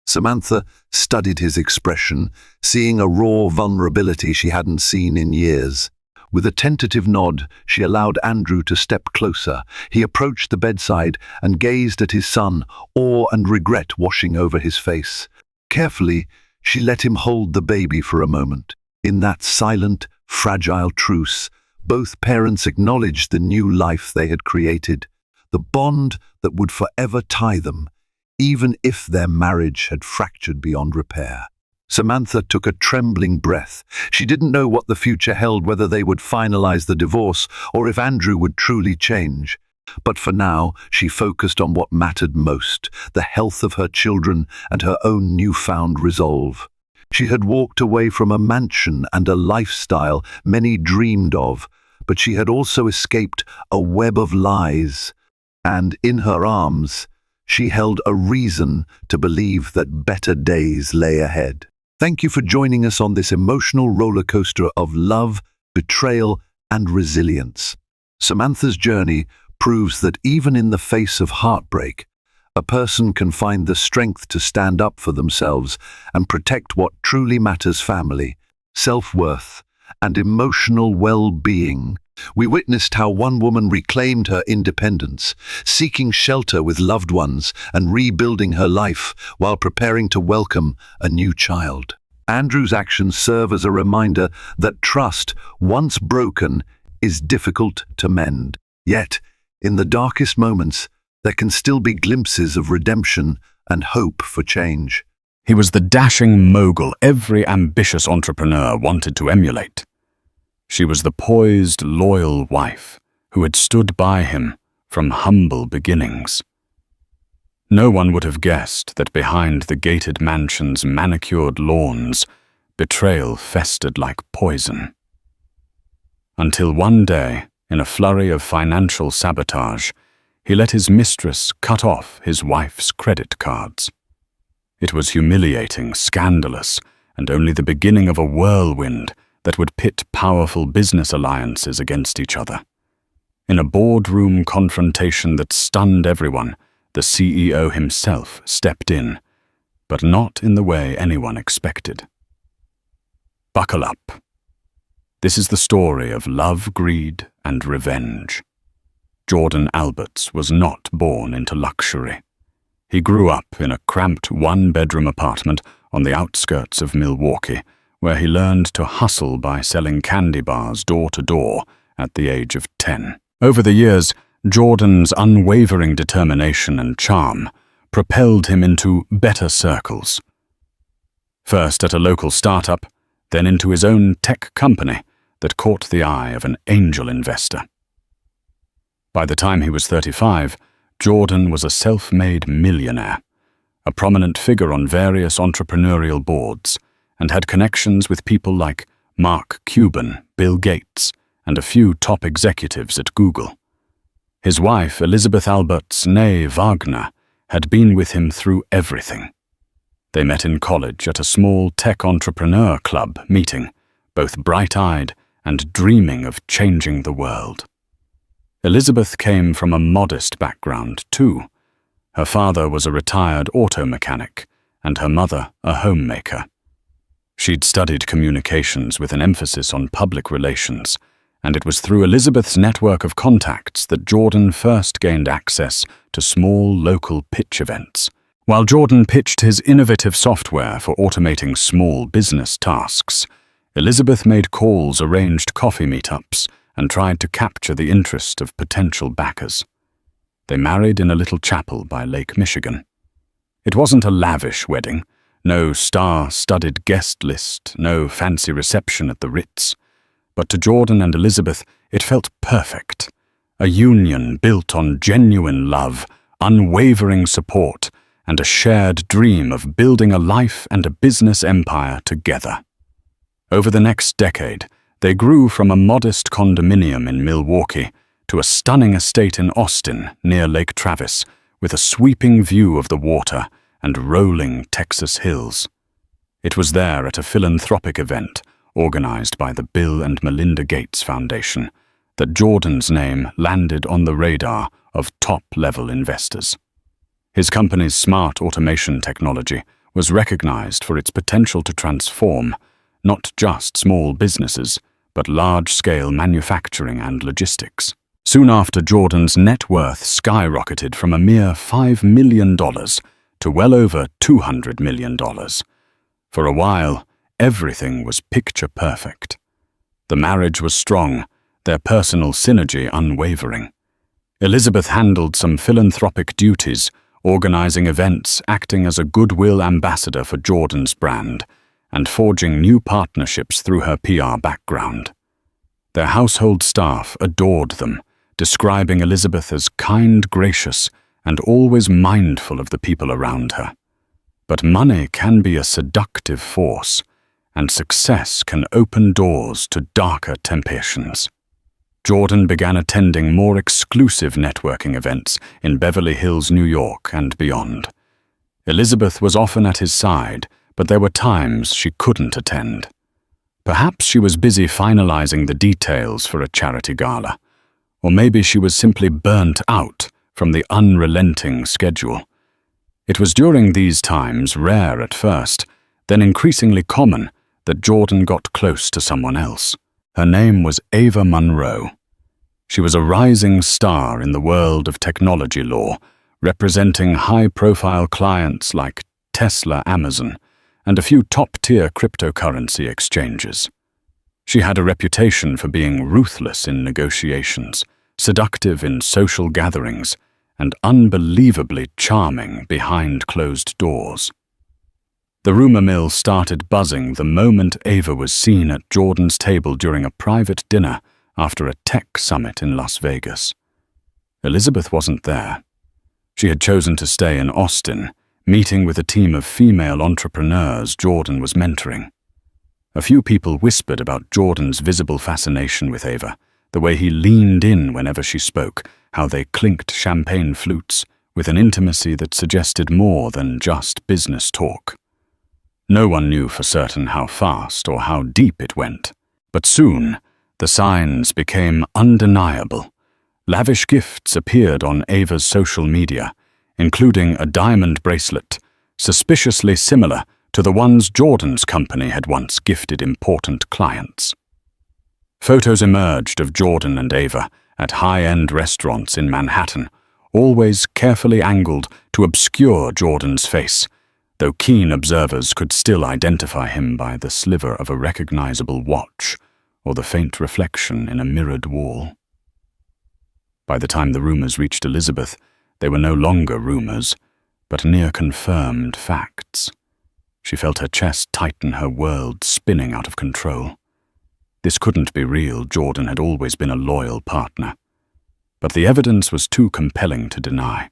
Samantha studied his expression, seeing a raw vulnerability she hadn't seen in years. With a tentative nod, she allowed Andrew to step closer. He approached the bedside and gazed at his son, awe and regret washing over his face. Carefully, she let him hold the baby for a moment. In that silent, fragile truce, both parents acknowledged the new life they had created, the bond that would forever tie them, even if their marriage had fractured beyond repair. Samantha took a trembling breath. She didn't know what the future held, whether they would finalize the divorce or if Andrew would truly change. But for now, she focused on what mattered most, the health of her children and her own newfound resolve. She had walked away from a mansion and a lifestyle many dreamed of, but she had also escaped a web of lies. And in her arms, she held a reason to believe that better days lay ahead. Thank you for joining us on this emotional roller coaster of love, betrayal, and resilience. Samantha's journey proves that even in the face of heartbreak, a person can find the strength to stand up for themselves and protect what truly matters: family, self-worth, and emotional well-being. We witnessed how one woman reclaimed her independence, seeking shelter with loved ones and rebuilding her life while preparing to welcome a new child. Andrew's actions serve as a reminder that trust, once broken, is difficult to mend. Yet, in the darkest moments, there can still be glimpses of redemption and hope for change. He was the dashing mogul every ambitious entrepreneur wanted to emulate. She was the poised, loyal wife who had stood by him from humble beginnings. No one would have guessed that behind the gated mansion's manicured lawns, betrayal festered like poison. Until one day, in a flurry of financial sabotage, he let his mistress cut off his wife's credit cards. It was humiliating, scandalous, and only the beginning of a whirlwind that would pit powerful business alliances against each other. In a boardroom confrontation that stunned everyone, the CEO himself stepped in, but not in the way anyone expected. Buckle up. This is the story of love, greed, and revenge. Jordan Alberts was not born into luxury. He grew up in a cramped one-bedroom apartment on the outskirts of Milwaukee, where he learned to hustle by selling candy bars door to door at the age of 10. Over the years, Jordan's unwavering determination and charm propelled him into better circles. First at a local startup, then into his own tech company that caught the eye of an angel investor. By the time he was 35, Jordan was a self-made millionaire, a prominent figure on various entrepreneurial boards, and had connections with people like Mark Cuban, Bill Gates, and a few top executives at Google. His wife, Elizabeth Alberts née Wagner, had been with him through everything. They met in college at a small tech entrepreneur club meeting, both bright-eyed and dreaming of changing the world. Elizabeth came from a modest background, too. Her father was a retired auto mechanic, and her mother a homemaker. She'd studied communications with an emphasis on public relations, and it was through Elizabeth's network of contacts that Jordan first gained access to small local pitch events. While Jordan pitched his innovative software for automating small business tasks, Elizabeth made calls, arranged coffee meetups, and tried to capture the interest of potential backers. They married in a little chapel by Lake Michigan. It wasn't a lavish wedding, no star-studded guest list, no fancy reception at the Ritz. But to Jordan and Elizabeth, it felt perfect. A union built on genuine love, unwavering support, and a shared dream of building a life and a business empire together. Over the next decade, they grew from a modest condominium in Milwaukee to a stunning estate in Austin near Lake Travis, with a sweeping view of the water and rolling Texas hills. It was there at a philanthropic event organized by the Bill and Melinda Gates Foundation that Jordan's name landed on the radar of top-level investors. His company's smart automation technology was recognized for its potential to transform not just small businesses, but large-scale manufacturing and logistics. Soon after, Jordan's net worth skyrocketed from a mere $5 million to well over $200 million. For a while, everything was picture perfect. The marriage was strong, their personal synergy unwavering. Elizabeth handled some philanthropic duties, organizing events, acting as a goodwill ambassador for Jordan's brand, and forging new partnerships through her PR background. Their household staff adored them, describing Elizabeth as kind, gracious, and always mindful of the people around her. But money can be a seductive force, and success can open doors to darker temptations. Jordan began attending more exclusive networking events in Beverly Hills, New York, and beyond. Elizabeth was often at his side, but there were times she couldn't attend. Perhaps she was busy finalizing the details for a charity gala, or maybe she was simply burnt out from the unrelenting schedule. It was during these times, rare at first, then increasingly common, that Jordan got close to someone else. Her name was Ava Monroe. She was a rising star in the world of technology law, representing high-profile clients like Tesla, Amazon, and a few top-tier cryptocurrency exchanges. She had a reputation for being ruthless in negotiations, seductive in social gatherings, and unbelievably charming behind closed doors. The rumor mill started buzzing the moment Ava was seen at Jordan's table during a private dinner after a tech summit in Las Vegas. Elizabeth wasn't there. She had chosen to stay in Austin, meeting with a team of female entrepreneurs Jordan was mentoring. A few people whispered about Jordan's visible fascination with Ava, the way he leaned in whenever she spoke, how they clinked champagne flutes with an intimacy that suggested more than just business talk. No one knew for certain how fast or how deep it went, but soon the signs became undeniable. Lavish gifts appeared on Ava's social media, including a diamond bracelet, suspiciously similar to the ones Jordan's company had once gifted important clients. Photos emerged of Jordan and Ava at high-end restaurants in Manhattan, always carefully angled to obscure Jordan's face, though keen observers could still identify him by the sliver of a recognizable watch or the faint reflection in a mirrored wall. By the time the rumors reached Elizabeth, they were no longer rumors, but near-confirmed facts. She felt her chest tighten, her world spinning out of control. This couldn't be real. Jordan had always been a loyal partner. But the evidence was too compelling to deny.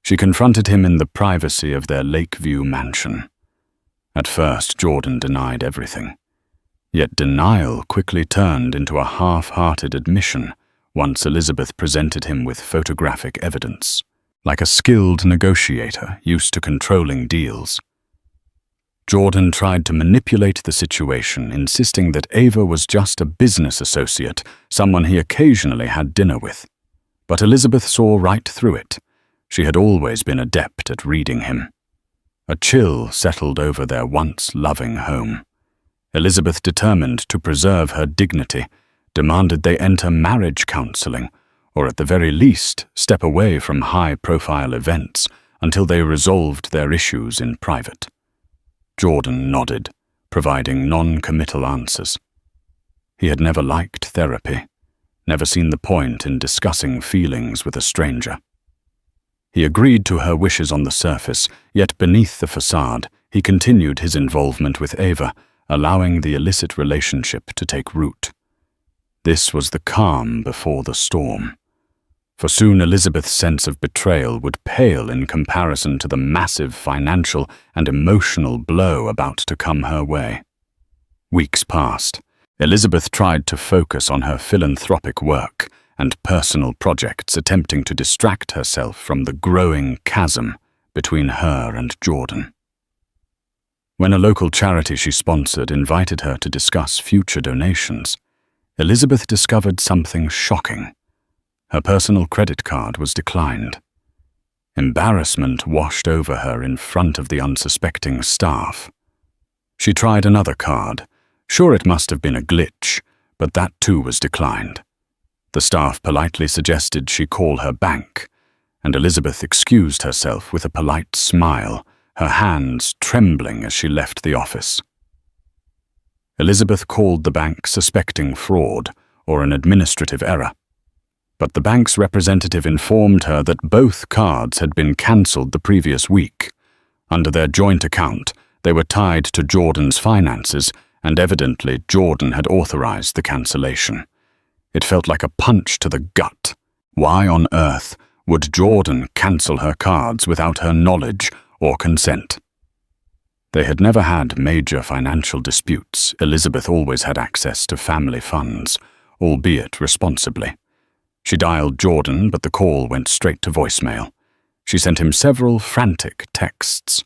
She confronted him in the privacy of their Lakeview mansion. At first, Jordan denied everything. Yet denial quickly turned into a half-hearted admission once Elizabeth presented him with photographic evidence. Like a skilled negotiator used to controlling deals, Jordan tried to manipulate the situation, insisting that Ava was just a business associate, someone he occasionally had dinner with. But Elizabeth saw right through it. She had always been adept at reading him. A chill settled over their once loving home. Elizabeth, determined to preserve her dignity, demanded they enter marriage counseling, or at the very least step away from high-profile events until they resolved their issues in private. Jordan nodded, providing non-committal answers. He had never liked therapy, never seen the point in discussing feelings with a stranger. He agreed to her wishes on the surface, yet beneath the facade, he continued his involvement with Ava, allowing the illicit relationship to take root. This was the calm before the storm. For soon Elizabeth's sense of betrayal would pale in comparison to the massive financial and emotional blow about to come her way. Weeks passed. Elizabeth tried to focus on her philanthropic work and personal projects, attempting to distract herself from the growing chasm between her and Jordan. When a local charity she sponsored invited her to discuss future donations, Elizabeth discovered something shocking. Her personal credit card was declined. Embarrassment washed over her in front of the unsuspecting staff. She tried another card. Sure, it must have been a glitch, but that too was declined. The staff politely suggested she call her bank, and Elizabeth excused herself with a polite smile, her hands trembling as she left the office. Elizabeth called the bank suspecting fraud or an administrative error. But the bank's representative informed her that both cards had been cancelled the previous week. Under their joint account, they were tied to Jordan's finances, and evidently Jordan had authorized the cancellation. It felt like a punch to the gut. Why on earth would Jordan cancel her cards without her knowledge or consent? They had never had major financial disputes. Elizabeth always had access to family funds, albeit responsibly. She dialed Jordan, but the call went straight to voicemail. She sent him several frantic texts.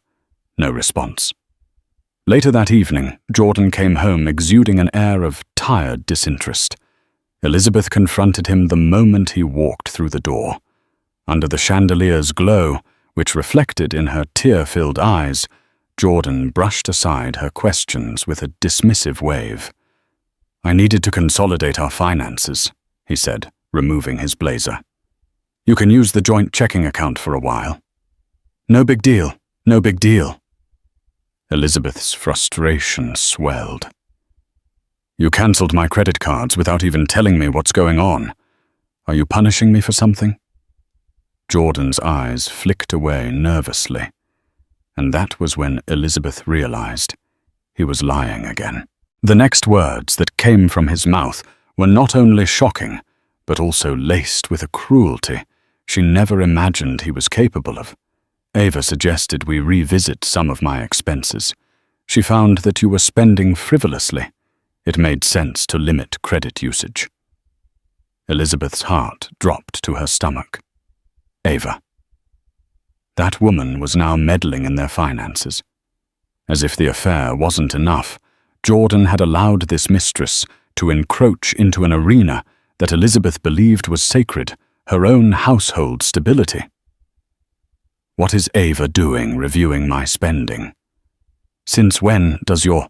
No response. Later that evening, Jordan came home exuding an air of tired disinterest. Elizabeth confronted him the moment he walked through the door. Under the chandelier's glow, which reflected in her tear-filled eyes, Jordan brushed aside her questions with a dismissive wave. "I needed to consolidate our finances," he said, removing his blazer. "You can use the joint checking account for a while." "No big deal, no big deal." Elizabeth's frustration swelled. "You cancelled my credit cards without even telling me what's going on. Are you punishing me for something?" Jordan's eyes flicked away nervously, and that was when Elizabeth realized he was lying again. The next words that came from his mouth were not only shocking, but also laced with a cruelty she never imagined he was capable of. "Ava suggested we revisit some of my expenses. She found that you were spending frivolously. It made sense to limit credit usage." Elizabeth's heart dropped to her stomach. Ava. That woman was now meddling in their finances. As if the affair wasn't enough, Jordan had allowed this mistress to encroach into an arena that Elizabeth believed was sacred, her own household stability. "What is Ava doing reviewing my spending? Since when does your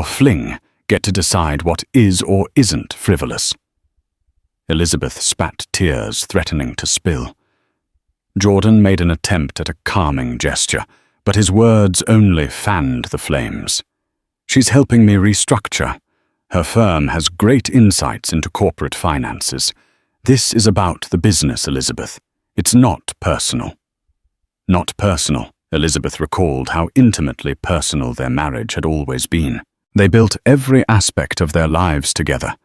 fling get to decide what is or isn't frivolous?" Elizabeth spat tears, threatening to spill. Jordan made an attempt at a calming gesture, but his words only fanned the flames. "She's helping me restructure. Her firm has great insights into corporate finances. This is about the business, Elizabeth. It's not personal." Not personal. Elizabeth recalled how intimately personal their marriage had always been. They built every aspect of their lives together,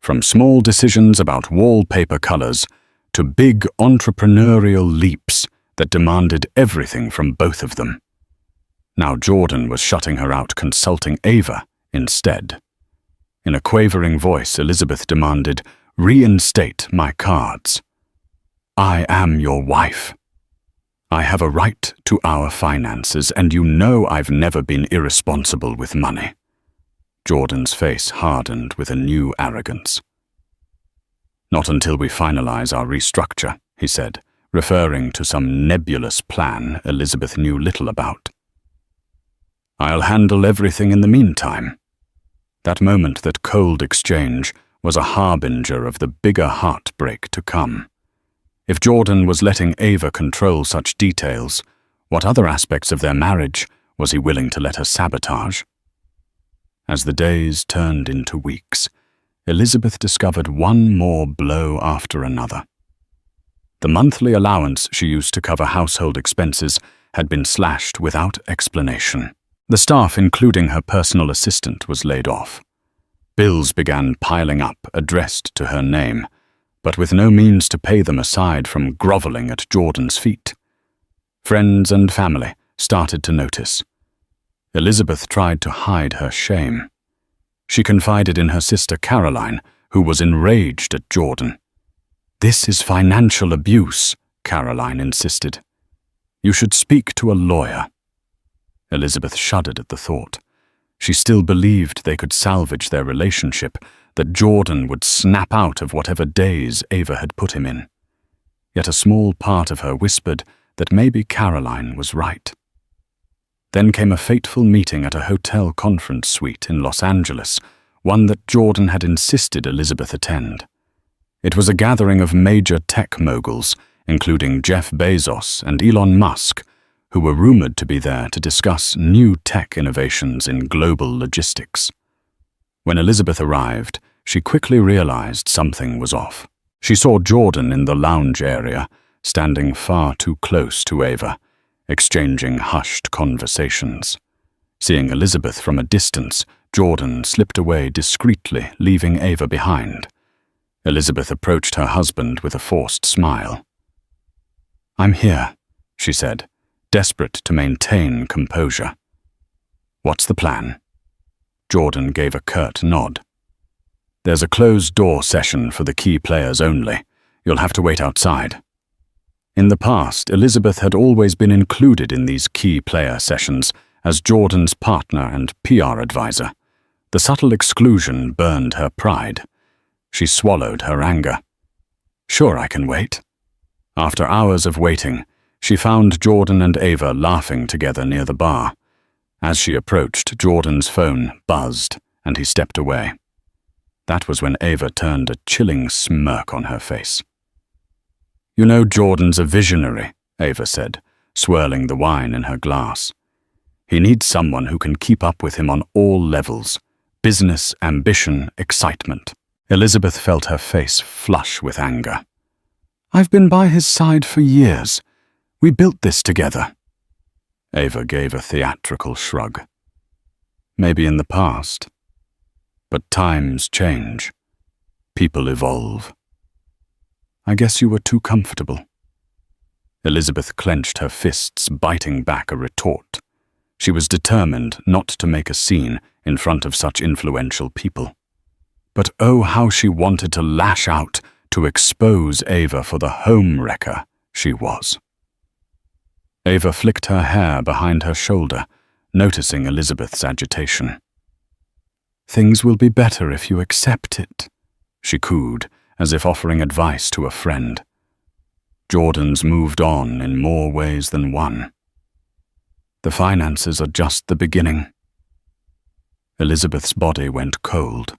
from small decisions about wallpaper colors to big entrepreneurial leaps that demanded everything from both of them. Now Jordan was shutting her out, consulting Ava instead. In a quavering voice, Elizabeth demanded, "Reinstate my cards. I am your wife." I have a right to our finances, and you know I've never been irresponsible with money. Jordan's face hardened with a new arrogance. Not until we finalize our restructure, he said, referring to some nebulous plan Elizabeth knew little about. I'll handle everything in the meantime. That moment, that cold exchange, was a harbinger of the bigger heartbreak to come. If Jordan was letting Ava control such details, what other aspects of their marriage was he willing to let her sabotage? As the days turned into weeks, Elizabeth discovered one more blow after another. The monthly allowance she used to cover household expenses had been slashed without explanation. The staff, including her personal assistant, was laid off. Bills began piling up, addressed to her name, but with no means to pay them aside from groveling at Jordan's feet. Friends and family started to notice. Elizabeth tried to hide her shame. She confided in her sister Caroline, who was enraged at Jordan. "This is financial abuse," Caroline insisted. "You should speak to a lawyer." Elizabeth shuddered at the thought. She still believed they could salvage their relationship, that Jordan would snap out of whatever daze Ava had put him in. Yet a small part of her whispered that maybe Caroline was right. Then came a fateful meeting at a hotel conference suite in Los Angeles, one that Jordan had insisted Elizabeth attend. It was a gathering of major tech moguls, including Jeff Bezos and Elon Musk, who were rumored to be there to discuss new tech innovations in global logistics. When Elizabeth arrived, she quickly realized something was off. She saw Jordan in the lounge area, standing far too close to Ava, exchanging hushed conversations. Seeing Elizabeth from a distance, Jordan slipped away discreetly, leaving Ava behind. Elizabeth approached her husband with a forced smile. "I'm here," she said, desperate to maintain composure. "What's the plan?" Jordan gave a curt nod. "There's a closed-door session for the key players only. You'll have to wait outside." In the past, Elizabeth had always been included in these key player sessions as Jordan's partner and PR advisor. The subtle exclusion burned her pride. She swallowed her anger. "Sure, I can wait." After hours of waiting, she found Jordan and Ava laughing together near the bar. As she approached, Jordan's phone buzzed, and he stepped away. That was when Ava turned a chilling smirk on her face. "You know Jordan's a visionary," Ava said, swirling the wine in her glass. "He needs someone who can keep up with him on all levels: business, ambition, excitement." Elizabeth felt her face flush with anger. "I've been by his side for years. We built this together." Ava gave a theatrical shrug. "Maybe in the past. But times change. People evolve. I guess you were too comfortable." Elizabeth clenched her fists, biting back a retort. She was determined not to make a scene in front of such influential people. But oh, how she wanted to lash out, to expose Ava for the home wrecker she was. Ava flicked her hair behind her shoulder, noticing Elizabeth's agitation. "Things will be better if you accept it," she cooed, as if offering advice to a friend. Jordan's moved on in more ways than one. The finances are just the beginning. Elizabeth's body went cold.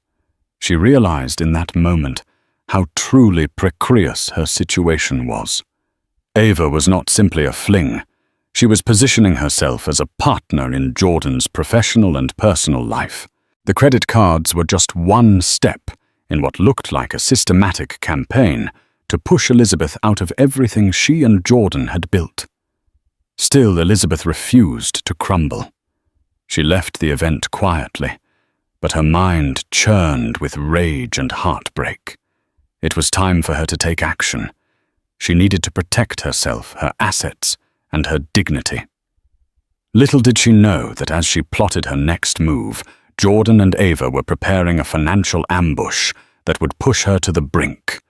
She realized in that moment how truly precarious her situation was. Ava was not simply a fling. She was positioning herself as a partner in Jordan's professional and personal life. The credit cards were just one step in what looked like a systematic campaign to push Elizabeth out of everything she and Jordan had built. Still, Elizabeth refused to crumble. She left the event quietly, but her mind churned with rage and heartbreak. It was time for her to take action. She needed to protect herself, her assets, and her dignity. Little did she know that as she plotted her next move, Jordan and Ava were preparing a financial ambush that would push her to the brink.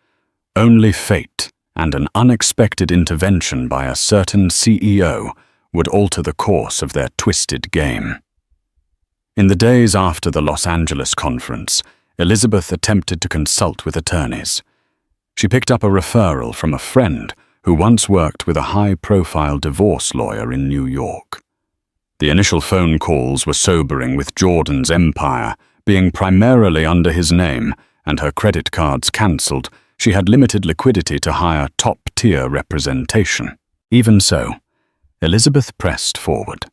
Only fate and an unexpected intervention by a certain CEO would alter the course of their twisted game. In the days after the Los Angeles conference, Elizabeth attempted to consult with attorneys. She picked up a referral from a friend who once worked with a high-profile divorce lawyer in New York. The initial phone calls were sobering, with Jordan's empire being primarily under his name and her credit cards cancelled. She had limited liquidity to hire top-tier representation. Even so, Elizabeth pressed forward.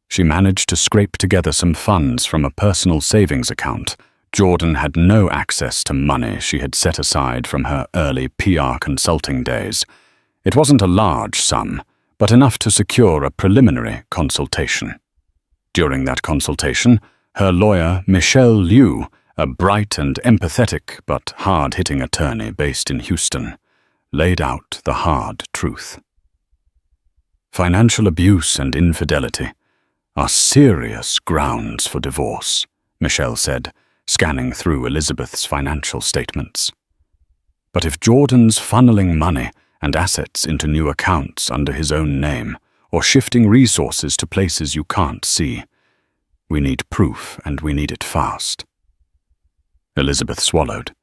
She managed to scrape together some funds from a personal savings account. Jordan had no access to money she had set aside from her early PR consulting days. It wasn't a large sum, but enough to secure a preliminary consultation. During that consultation, her lawyer, Michelle Liu, a bright and empathetic but hard-hitting attorney based in Houston, laid out the hard truth. Financial abuse and infidelity are serious grounds for divorce, Michelle said, scanning through Elizabeth's financial statements. But if Jordan's funneling money and assets into new accounts under his own name, or shifting resources to places you can't see, we need proof, and we need it fast. Elizabeth swallowed.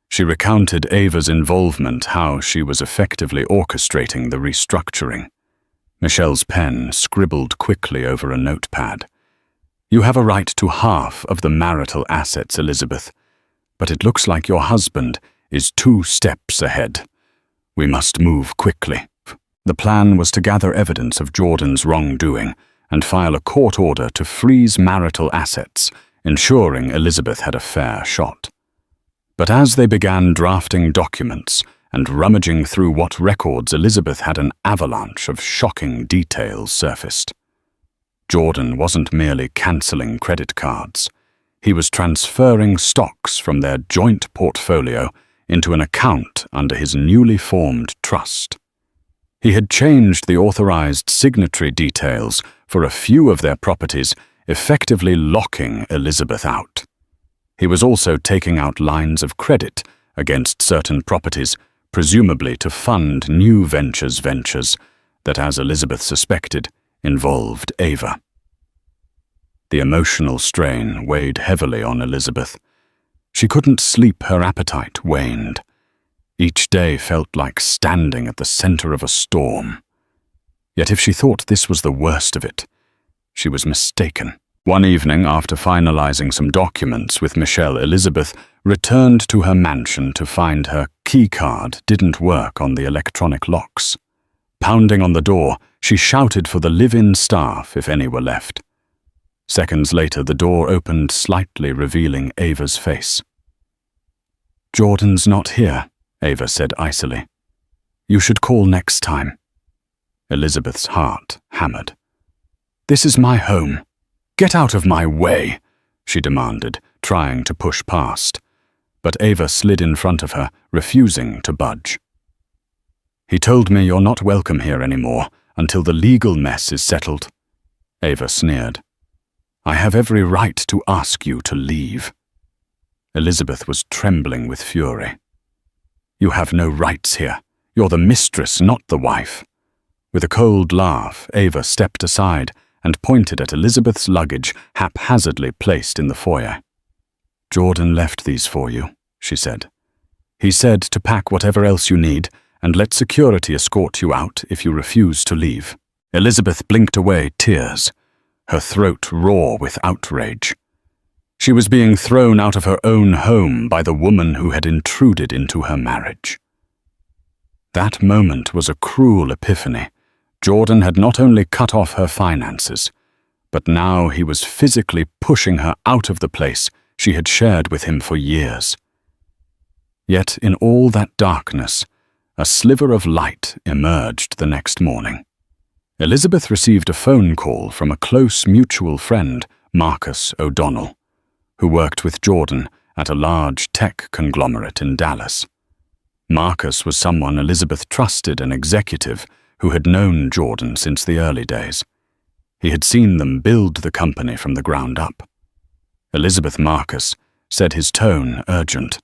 She recounted Ava's involvement, how she was effectively orchestrating the restructuring. Michelle's pen scribbled quickly over a notepad. You have a right to half of the marital assets, Elizabeth, but it looks like your husband is 2 steps ahead. We must move quickly. The plan was to gather evidence of Jordan's wrongdoing and file a court order to freeze marital assets, ensuring Elizabeth had a fair shot. But as they began drafting documents and rummaging through what records, Elizabeth had an avalanche of shocking details surfaced. Jordan wasn't merely cancelling credit cards. He was transferring stocks from their joint portfolio into an account under his newly formed trust. He had changed the authorized signatory details for a few of their properties, effectively locking Elizabeth out. He was also taking out lines of credit against certain properties, presumably to fund new ventures that, as Elizabeth suspected, involved Ava. The emotional strain weighed heavily on Elizabeth. She couldn't sleep, her appetite waned. Each day felt like standing at the center of a storm. Yet if she thought this was the worst of it, she was mistaken. One evening, after finalizing some documents with Michelle, Elizabeth returned to her mansion to find her key card didn't work on the electronic locks. Pounding on the door, she shouted for the live-in staff if any were left. Seconds later, the door opened slightly, revealing Ava's face. "Jordan's not here," Ava said icily. "You should call next time." Elizabeth's heart hammered. "This is my home. Get out of my way," she demanded, trying to push past. But Ava slid in front of her, refusing to budge. "He told me you're not welcome here anymore until the legal mess is settled," Ava sneered. "I have every right to ask you to leave." Elizabeth was trembling with fury. "You have no rights here. You're the mistress, not the wife." With a cold laugh, Ava stepped aside and pointed at Elizabeth's luggage haphazardly placed in the foyer. "Jordan left these for you," she said. "He said to pack whatever else you need and let security escort you out if you refuse to leave." Elizabeth blinked away tears, her throat raw with outrage. She was being thrown out of her own home by the woman who had intruded into her marriage. That moment was a cruel epiphany. Jordan had not only cut off her finances, but now he was physically pushing her out of the place she had shared with him for years. Yet in all that darkness, a sliver of light emerged the next morning. Elizabeth received a phone call from a close mutual friend, Marcus O'Donnell, who worked with Jordan at a large tech conglomerate in Dallas. Marcus was someone Elizabeth trusted, an executive who had known Jordan since the early days. He had seen them build the company from the ground up. Elizabeth Marcus said, his tone urgent.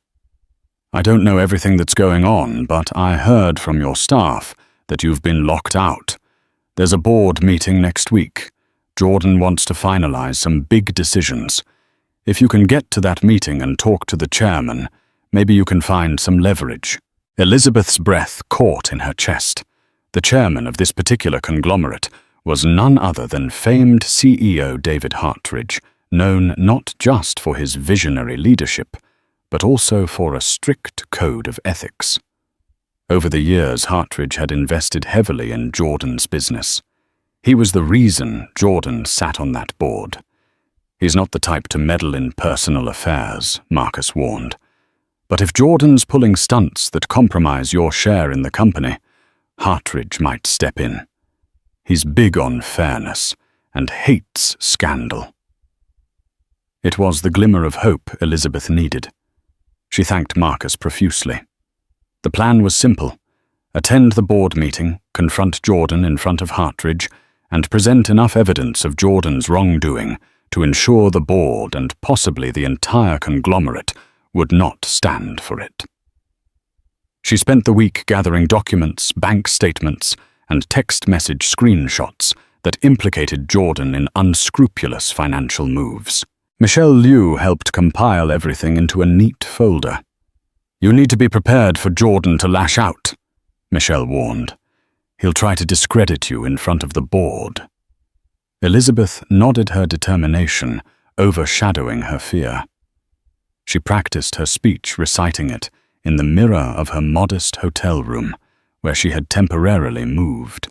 I don't know everything that's going on, but I heard from your staff that you've been locked out. There's a board meeting next week. Jordan wants to finalize some big decisions. If you can get to that meeting and talk to the chairman, maybe you can find some leverage." Elizabeth's breath caught in her chest. The chairman of this particular conglomerate was none other than famed CEO David Hartridge, known not just for his visionary leadership, but also for a strict code of ethics. Over the years, Hartridge had invested heavily in Jordan's business. He was the reason Jordan sat on that board. He's not the type to meddle in personal affairs, Marcus warned. But if Jordan's pulling stunts that compromise your share in the company, Hartridge might step in. He's big on fairness and hates scandal. It was the glimmer of hope Elizabeth needed. She thanked Marcus profusely. The plan was simple: attend the board meeting, confront Jordan in front of Hartridge, and present enough evidence of Jordan's wrongdoing to ensure the board and possibly the entire conglomerate would not stand for it. She spent the week gathering documents, bank statements, and text message screenshots that implicated Jordan in unscrupulous financial moves. Michelle Liu helped compile everything into a neat folder. "You need to be prepared for Jordan to lash out," Michelle warned. "He'll try to discredit you in front of the board." Elizabeth nodded her determination, overshadowing her fear. She practiced her speech, reciting it in the mirror of her modest hotel room, where she had temporarily moved.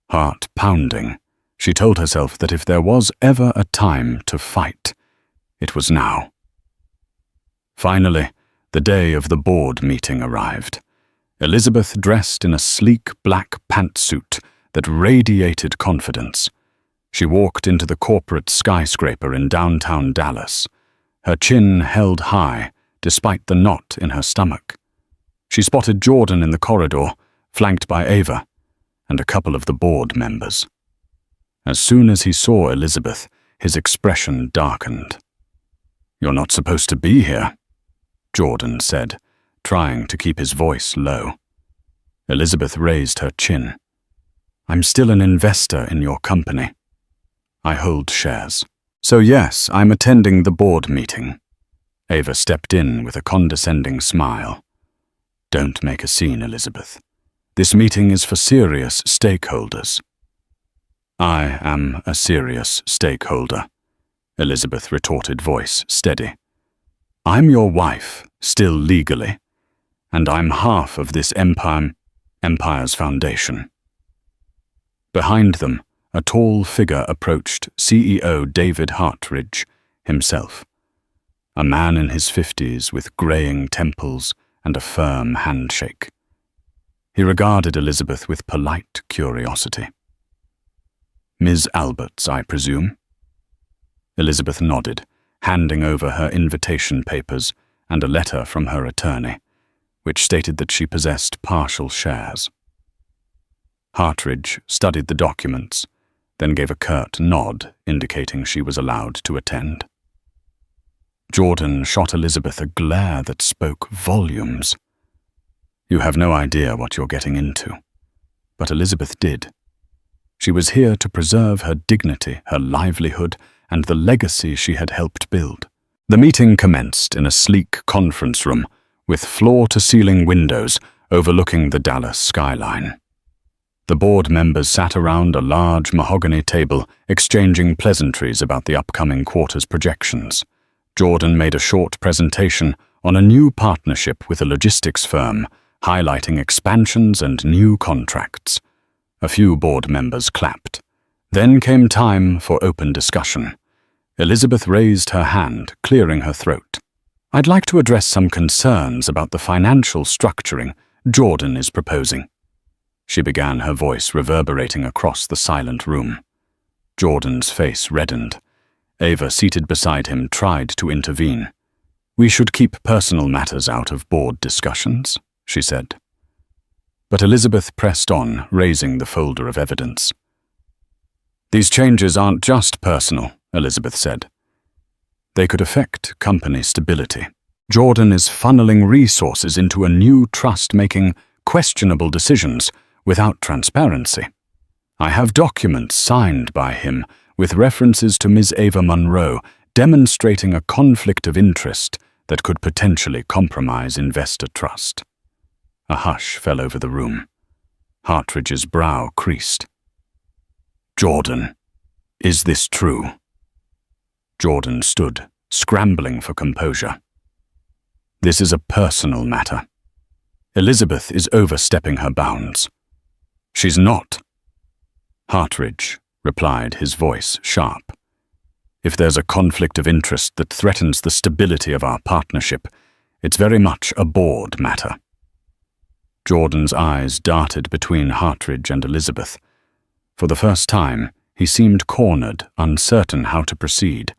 Heart pounding, she told herself that if there was ever a time to fight, it was now. Finally, the day of the board meeting arrived. Elizabeth dressed in a sleek black pantsuit that radiated confidence. She walked into the corporate skyscraper in downtown Dallas, her chin held high despite the knot in her stomach. She spotted Jordan in the corridor, flanked by Ava and a couple of the board members. As soon as he saw Elizabeth, his expression darkened. "You're not supposed to be here," Jordan said, trying to keep his voice low. Elizabeth raised her chin. "I'm still an investor in your company. I hold shares. So yes, I'm attending the board meeting." Ava stepped in with a condescending smile. "Don't make a scene, Elizabeth. This meeting is for serious stakeholders." "I am a serious stakeholder," Elizabeth retorted, voice steady. "I'm your wife, still legally, and I'm half of this empire's foundation." Behind them, a tall figure approached CEO David Hartridge himself, a man in his 50s with graying temples and a firm handshake. He regarded Elizabeth with polite curiosity. "Ms. Alberts, I presume?" Elizabeth nodded, handing over her invitation papers and a letter from her attorney, which stated that she possessed partial shares. Hartridge studied the documents, then gave a curt nod indicating she was allowed to attend. Jordan shot Elizabeth a glare that spoke volumes. You have no idea what you're getting into. But Elizabeth did. She was here to preserve her dignity, her livelihood, and the legacy she had helped build. The meeting commenced in a sleek conference room with floor-to-ceiling windows overlooking the Dallas skyline. The board members sat around a large mahogany table, exchanging pleasantries about the upcoming quarter's projections. Jordan made a short presentation on a new partnership with a logistics firm, highlighting expansions and new contracts. A few board members clapped. Then came time for open discussion. Elizabeth raised her hand, clearing her throat. "I'd like to address some concerns about the financial structuring Jordan is proposing." She began, her voice reverberating across the silent room. Jordan's face reddened. Ava, seated beside him, tried to intervene. "We should keep personal matters out of board discussions," she said. But Elizabeth pressed on, raising the folder of evidence. "These changes aren't just personal," Elizabeth said. "They could affect company stability. Jordan is funneling resources into a new trust, making questionable decisions without transparency. I have documents signed by him with references to Ms. Ava Monroe, demonstrating a conflict of interest that could potentially compromise investor trust. A hush fell over the room. Hartridge's brow creased. "Jordan, is this true?" Jordan stood, scrambling for composure. "This is a personal matter. Elizabeth is overstepping her bounds." "She's not." Hartridge replied, his voice sharp. "If there's a conflict of interest that threatens the stability of our partnership, it's very much a board matter." Jordan's eyes darted between Hartridge and Elizabeth. For the first time, he seemed cornered, uncertain how to proceed.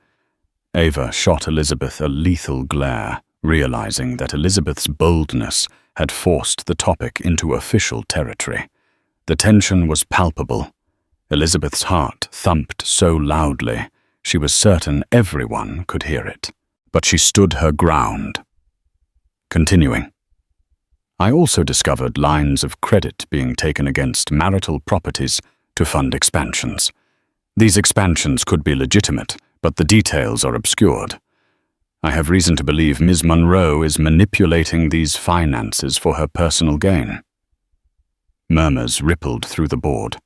Ava shot Elizabeth a lethal glare, realizing that Elizabeth's boldness had forced the topic into official territory. The tension was palpable. Elizabeth's heart thumped so loudly, she was certain everyone could hear it. But she stood her ground. Continuing. "I also discovered lines of credit being taken against marital properties to fund expansions. These expansions could be legitimate, but the details are obscured. I have reason to believe Ms. Monroe is manipulating these finances for her personal gain." Murmurs rippled through the board.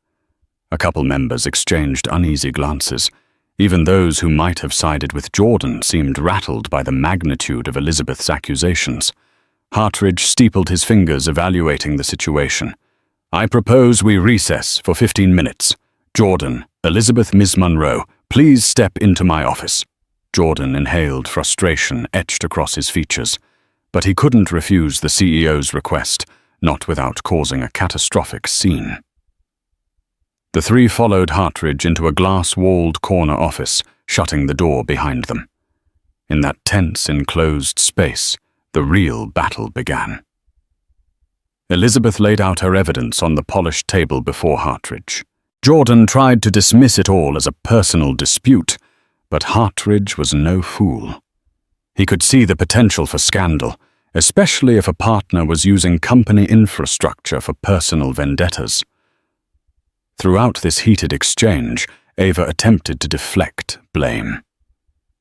A couple members exchanged uneasy glances. Even those who might have sided with Jordan seemed rattled by the magnitude of Elizabeth's accusations. Hartridge steepled his fingers, evaluating the situation. "I propose we recess for 15 minutes. Jordan, Elizabeth, Ms. Monroe, please step into my office." Jordan inhaled frustration etched across his features, but he couldn't refuse the CEO's request, not without causing a catastrophic scene. The three followed Hartridge into a glass-walled corner office, shutting the door behind them. In that tense, enclosed space, the real battle began. Elizabeth laid out her evidence on the polished table before Hartridge. Jordan tried to dismiss it all as a personal dispute, but Hartridge was no fool. He could see the potential for scandal, especially if a partner was using company infrastructure for personal vendettas. Throughout this heated exchange, Ava attempted to deflect blame.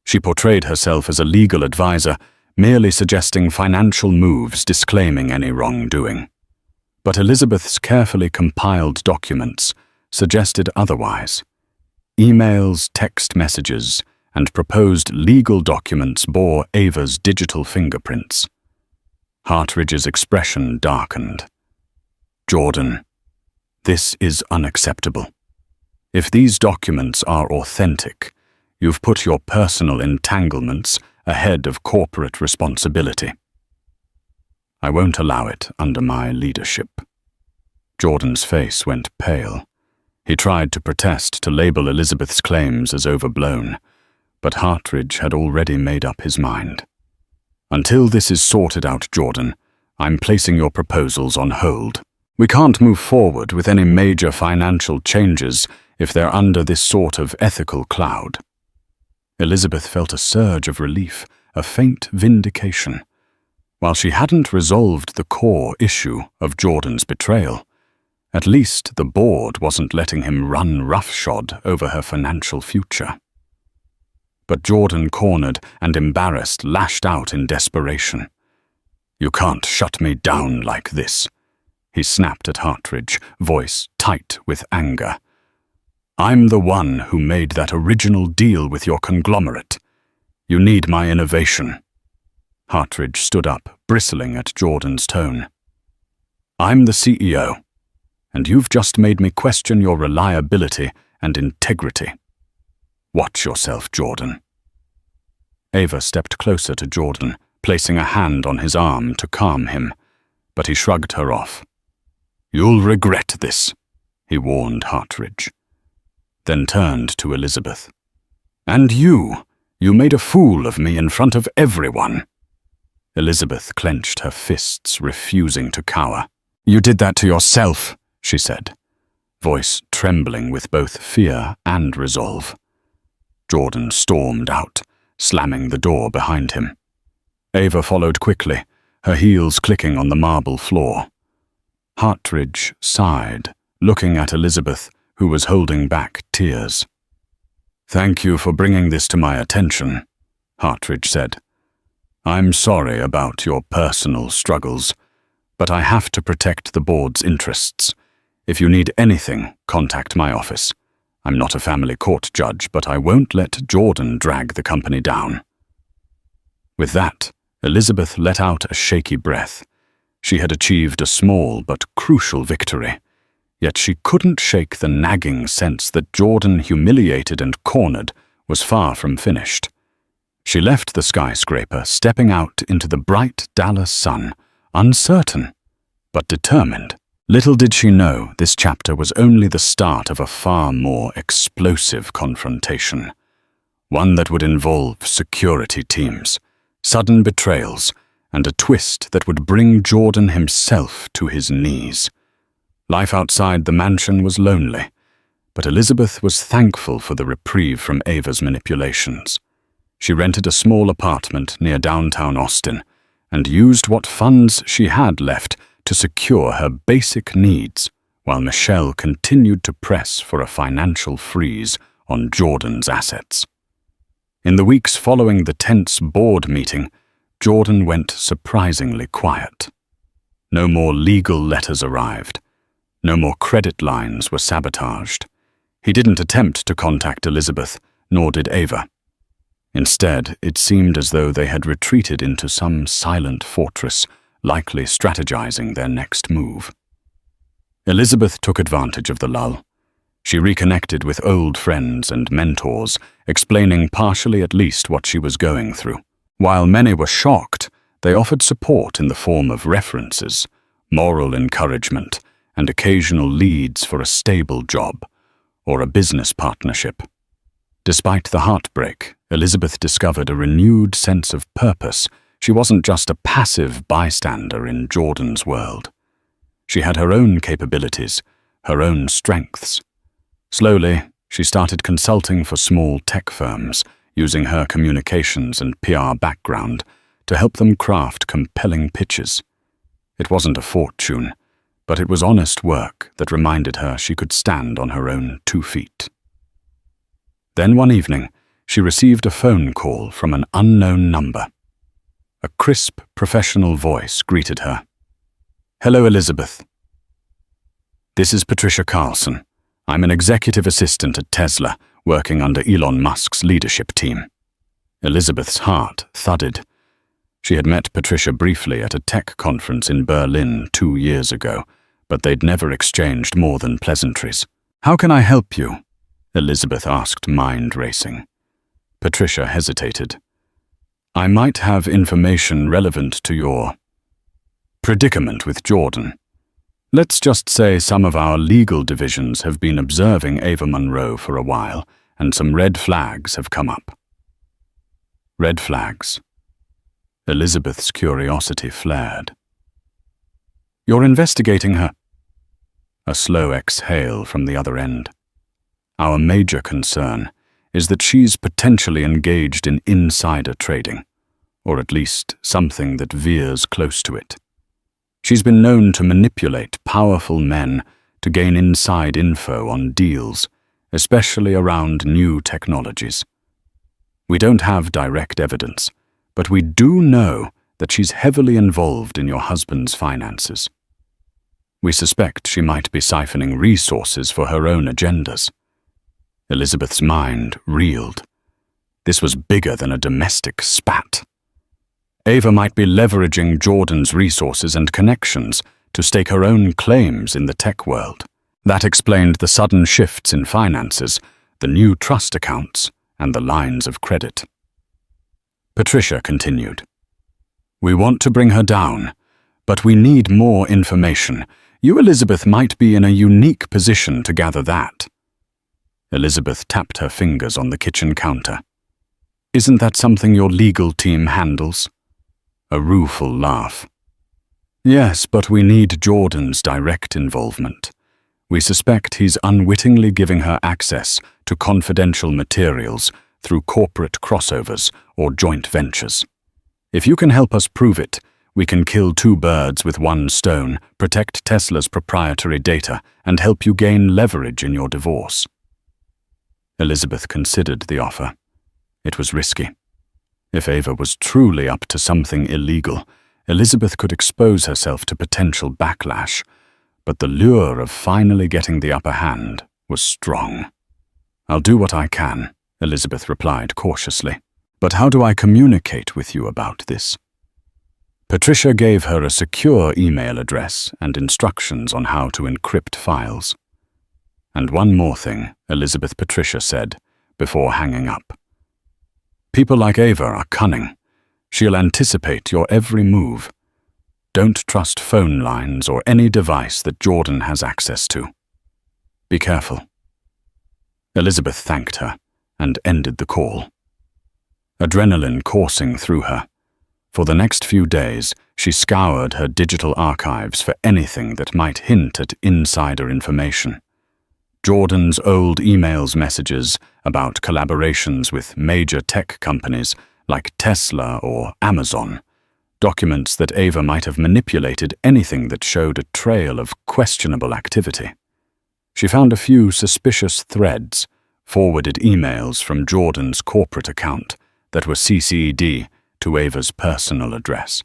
She portrayed herself as a legal advisor, merely suggesting financial moves, disclaiming any wrongdoing. But Elizabeth's carefully compiled documents suggested otherwise. Emails, text messages, and proposed legal documents bore Ava's digital fingerprints. Hartridge's expression darkened. "Jordan, this is unacceptable. If these documents are authentic, you've put your personal entanglements ahead of corporate responsibility. I won't allow it under my leadership." Jordan's face went pale. He tried to protest, to label Elizabeth's claims as overblown, but Hartridge had already made up his mind. "Until this is sorted out, Jordan, I'm placing your proposals on hold. We can't move forward with any major financial changes if they're under this sort of ethical cloud." Elizabeth felt a surge of relief, a faint vindication. While she hadn't resolved the core issue of Jordan's betrayal, at least the board wasn't letting him run roughshod over her financial future. But Jordan, cornered and embarrassed, lashed out in desperation. "You can't shut me down like this," he snapped at Hartridge, voice tight with anger. "I'm the one who made that original deal with your conglomerate. You need my innovation." Hartridge stood up, bristling at Jordan's tone. "I'm the CEO, and you've just made me question your reliability and integrity. Watch yourself, Jordan." Ava stepped closer to Jordan, placing a hand on his arm to calm him, but he shrugged her off. "You'll regret this," he warned Hartridge, then turned to Elizabeth. "And you made a fool of me in front of everyone." Elizabeth clenched her fists, refusing to cower. "You did that to yourself," she said, voice trembling with both fear and resolve. Jordan stormed out, slamming the door behind him. Ava followed quickly, her heels clicking on the marble floor. Hartridge sighed, looking at Elizabeth, who was holding back tears. "Thank you for bringing this to my attention," Hartridge said. "I'm sorry about your personal struggles, but I have to protect the board's interests. If you need anything, contact my office. I'm not a family court judge, but I won't let Jordan drag the company down." With that, Elizabeth let out a shaky breath. She had achieved a small but crucial victory, yet she couldn't shake the nagging sense that Jordan, humiliated and cornered, was far from finished. She left the skyscraper, stepping out into the bright Dallas sun, uncertain, but determined. Little did she know this chapter was only the start of a far more explosive confrontation, one that would involve security teams, sudden betrayals, and a twist that would bring Jordan himself to his knees. Life outside the mansion was lonely, but Elizabeth was thankful for the reprieve from Ava's manipulations. She rented a small apartment near downtown Austin and used what funds she had left to secure her basic needs, while Michelle continued to press for a financial freeze on Jordan's assets. In the weeks following the tense board meeting, Jordan went surprisingly quiet. No more legal letters arrived. No more credit lines were sabotaged. He didn't attempt to contact Elizabeth, nor did Ava. Instead, it seemed as though they had retreated into some silent fortress, likely strategizing their next move. Elizabeth took advantage of the lull. She reconnected with old friends and mentors, explaining partially at least what she was going through. While many were shocked, they offered support in the form of references, moral encouragement, and occasional leads for a stable job or a business partnership. Despite the heartbreak, Elizabeth discovered a renewed sense of purpose. She wasn't just a passive bystander in Jordan's world. She had her own capabilities, her own strengths. Slowly, she started consulting for small tech firms, using her communications and PR background to help them craft compelling pitches. It wasn't a fortune, but it was honest work that reminded her she could stand on her own 2 feet. Then one evening, she received a phone call from an unknown number. A crisp, professional voice greeted her. "Hello, Elizabeth. This is Patricia Carlson. I'm an executive assistant at Tesla, working under Elon Musk's leadership team." Elizabeth's heart thudded. She had met Patricia briefly at a tech conference in Berlin 2 years ago, but they'd never exchanged more than pleasantries. "How can I help you?" Elizabeth asked, mind racing. Patricia hesitated. "I might have information relevant to your predicament with Jordan. Let's just say some of our legal divisions have been observing Ava Monroe for a while, and some red flags have come up." Red flags. Elizabeth's curiosity flared. "You're investigating her?" A slow exhale from the other end. "Our major concern is that she's potentially engaged in insider trading, or at least something that veers close to it. She's been known to manipulate powerful men to gain inside info on deals, especially around new technologies. We don't have direct evidence, but we do know that she's heavily involved in your husband's finances. We suspect she might be siphoning resources for her own agendas." Elizabeth's mind reeled. This was bigger than a domestic spat. Ava might be leveraging Jordan's resources and connections to stake her own claims in the tech world. That explained the sudden shifts in finances, the new trust accounts, and the lines of credit. Patricia continued. "We want to bring her down, but we need more information. You, Elizabeth, might be in a unique position to gather that." Elizabeth tapped her fingers on the kitchen counter. "Isn't that something your legal team handles?" A rueful laugh. "Yes, but we need Jordan's direct involvement. We suspect he's unwittingly giving her access to confidential materials through corporate crossovers or joint ventures. If you can help us prove it, we can kill two birds with one stone, protect Tesla's proprietary data, and help you gain leverage in your divorce. Elizabeth considered the offer. It was risky. If Ava was truly up to something illegal, Elizabeth could expose herself to potential backlash, but the lure of finally getting the upper hand was strong. "I'll do what I can," Elizabeth replied cautiously. "But how do I communicate with you about this?" Patricia gave her a secure email address and instructions on how to encrypt files. "And one more thing," Patricia said, before hanging up. "People like Ava are cunning. She'll anticipate your every move. Don't trust phone lines or any device that Jordan has access to. Be careful." Elizabeth thanked her and ended the call. Adrenaline coursing through her. For the next few days, she scoured her digital archives for anything that might hint at insider information. Jordan's old emails messages about collaborations with major tech companies like Tesla or Amazon, documents that Ava might have manipulated anything that showed a trail of questionable activity. She found a few suspicious threads, forwarded emails from Jordan's corporate account that were CC'd to Ava's personal address.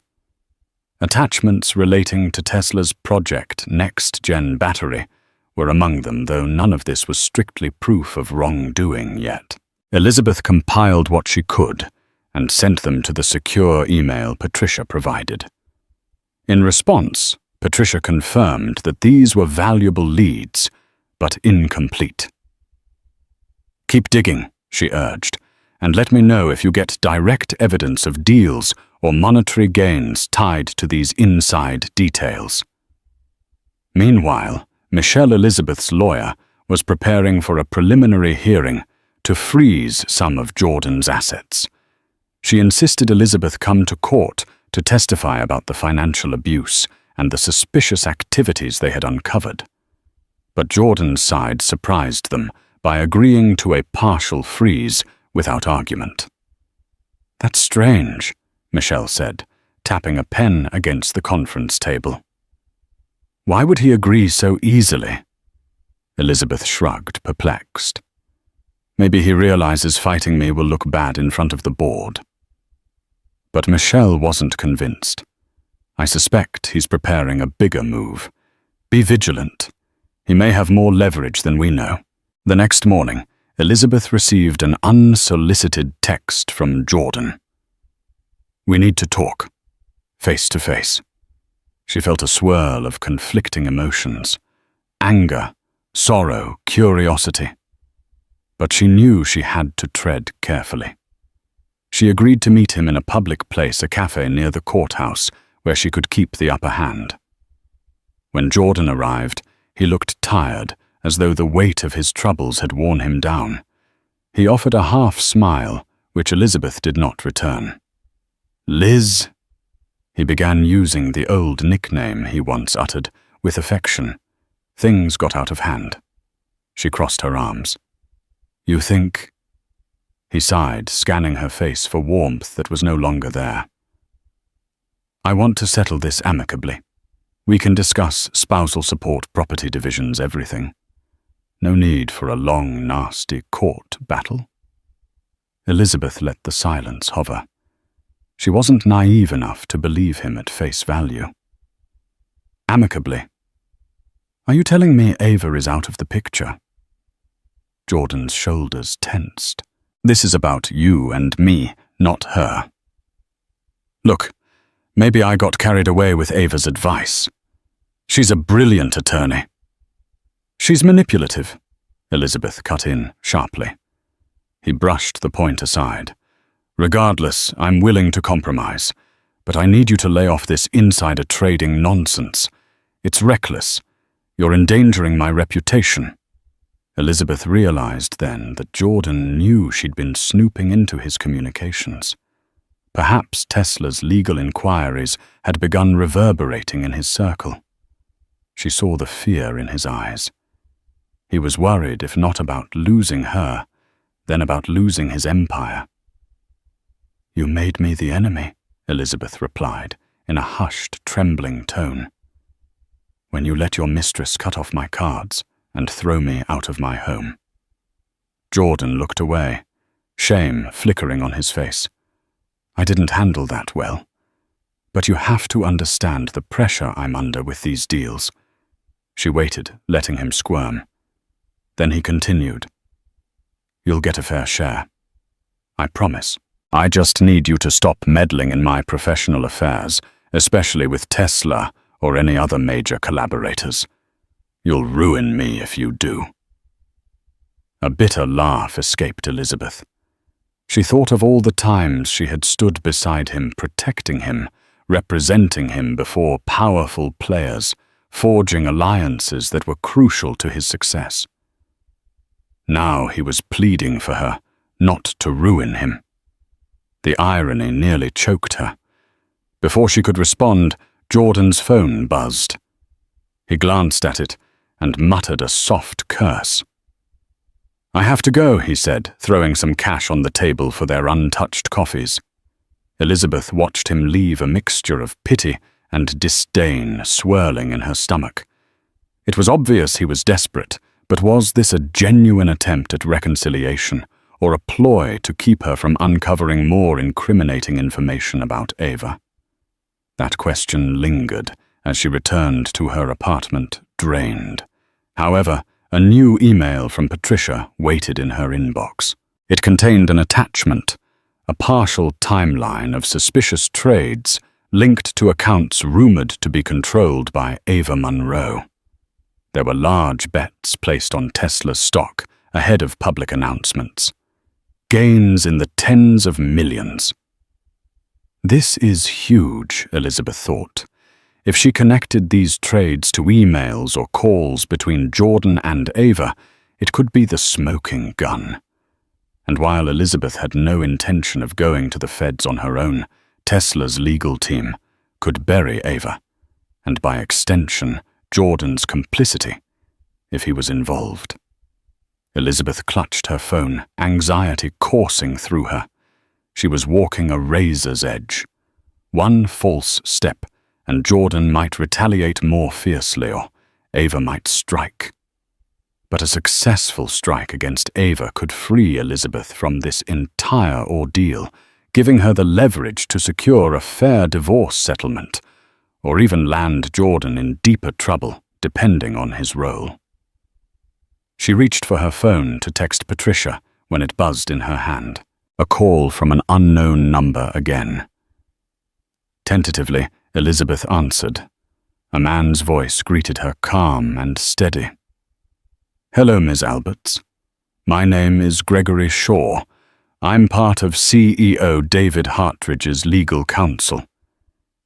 Attachments relating to Tesla's Project Next Gen battery were among them, though none of this was strictly proof of wrongdoing yet. Elizabeth compiled what she could and sent them to the secure email Patricia provided. In response, Patricia confirmed that these were valuable leads, but incomplete. "Keep digging," she urged, "and let me know if you get direct evidence of deals or monetary gains tied to these inside details." Meanwhile, Michelle Elizabeth's lawyer was preparing for a preliminary hearing to freeze some of Jordan's assets. She insisted Elizabeth come to court to testify about the financial abuse and the suspicious activities they had uncovered. But Jordan's side surprised them by agreeing to a partial freeze without argument. "That's strange," Michelle said, tapping a pen against the conference table. "Why would he agree so easily?" Elizabeth shrugged, perplexed. "Maybe he realizes fighting me will look bad in front of the board." But Michelle wasn't convinced. "I suspect he's preparing a bigger move. Be vigilant. He may have more leverage than we know." The next morning, Elizabeth received an unsolicited text from Jordan. "We need to talk, face to face." She felt a swirl of conflicting emotions, anger, sorrow, curiosity. But she knew she had to tread carefully. She agreed to meet him in a public place, a cafe near the courthouse, where she could keep the upper hand. When Jordan arrived, he looked tired, as though the weight of his troubles had worn him down. He offered a half smile, which Elizabeth did not return. "Liz," he began using the old nickname he once uttered, with affection. Things got out of hand. She crossed her arms. "You think—" He sighed, scanning her face for warmth that was no longer there. "I want to settle this amicably. We can discuss spousal support, property divisions, everything. No need for a long, nasty court battle." Elizabeth let the silence hover. She wasn't naive enough to believe him at face value. "Amicably? Are you telling me Ava is out of the picture?" Jordan's shoulders tensed. "This is about you and me, not her. Look, maybe I got carried away with Ava's advice. She's a brilliant attorney." "She's manipulative," Elizabeth cut in sharply. He brushed the point aside. "Regardless, I'm willing to compromise, but I need you to lay off this insider trading nonsense. It's reckless. You're endangering my reputation." Elizabeth realized then that Jordan knew she'd been snooping into his communications. Perhaps Tesla's legal inquiries had begun reverberating in his circle. She saw the fear in his eyes. He was worried, if not about losing her, then about losing his empire. "You made me the enemy," Elizabeth replied, in a hushed, trembling tone. "When you let your mistress cut off my cards and throw me out of my home." Jordan looked away, shame flickering on his face. "I didn't handle that well. But you have to understand the pressure I'm under with these deals." She waited, letting him squirm. Then he continued. "You'll get a fair share. I promise. I just need you to stop meddling in my professional affairs, especially with Tesla or any other major collaborators. You'll ruin me if you do." A bitter laugh escaped Elizabeth. She thought of all the times she had stood beside him, protecting him, representing him before powerful players, forging alliances that were crucial to his success. Now he was pleading for her, not to ruin him. The irony nearly choked her. Before she could respond, Jordan's phone buzzed. He glanced at it and muttered a soft curse. "I have to go," he said, throwing some cash on the table for their untouched coffees. Elizabeth watched him leave a mixture of pity and disdain swirling in her stomach. It was obvious he was desperate, but was this a genuine attempt at reconciliation, or a ploy to keep her from uncovering more incriminating information about Ava? That question lingered as she returned to her apartment, drained. However, a new email from Patricia waited in her inbox. It contained an attachment, a partial timeline of suspicious trades linked to accounts rumored to be controlled by Ava Monroe. There were large bets placed on Tesla's stock ahead of public announcements. Gains in the tens of millions. This is huge, Elizabeth thought. If she connected these trades to emails or calls between Jordan and Ava, it could be the smoking gun. And while Elizabeth had no intention of going to the feds on her own, Tesla's legal team could bury Ava, and by extension, Jordan's complicity, if he was involved. Elizabeth clutched her phone, anxiety coursing through her. She was walking a razor's edge. One false step, and Jordan might retaliate more fiercely, or Ava might strike. But a successful strike against Ava could free Elizabeth from this entire ordeal, giving her the leverage to secure a fair divorce settlement, or even land Jordan in deeper trouble, depending on his role. She reached for her phone to text Patricia when it buzzed in her hand. A call from an unknown number again. Tentatively, Elizabeth answered. A man's voice greeted her calm and steady. "Hello, Ms. Alberts. My name is Gregory Shaw. I'm part of CEO David Hartridge's legal counsel.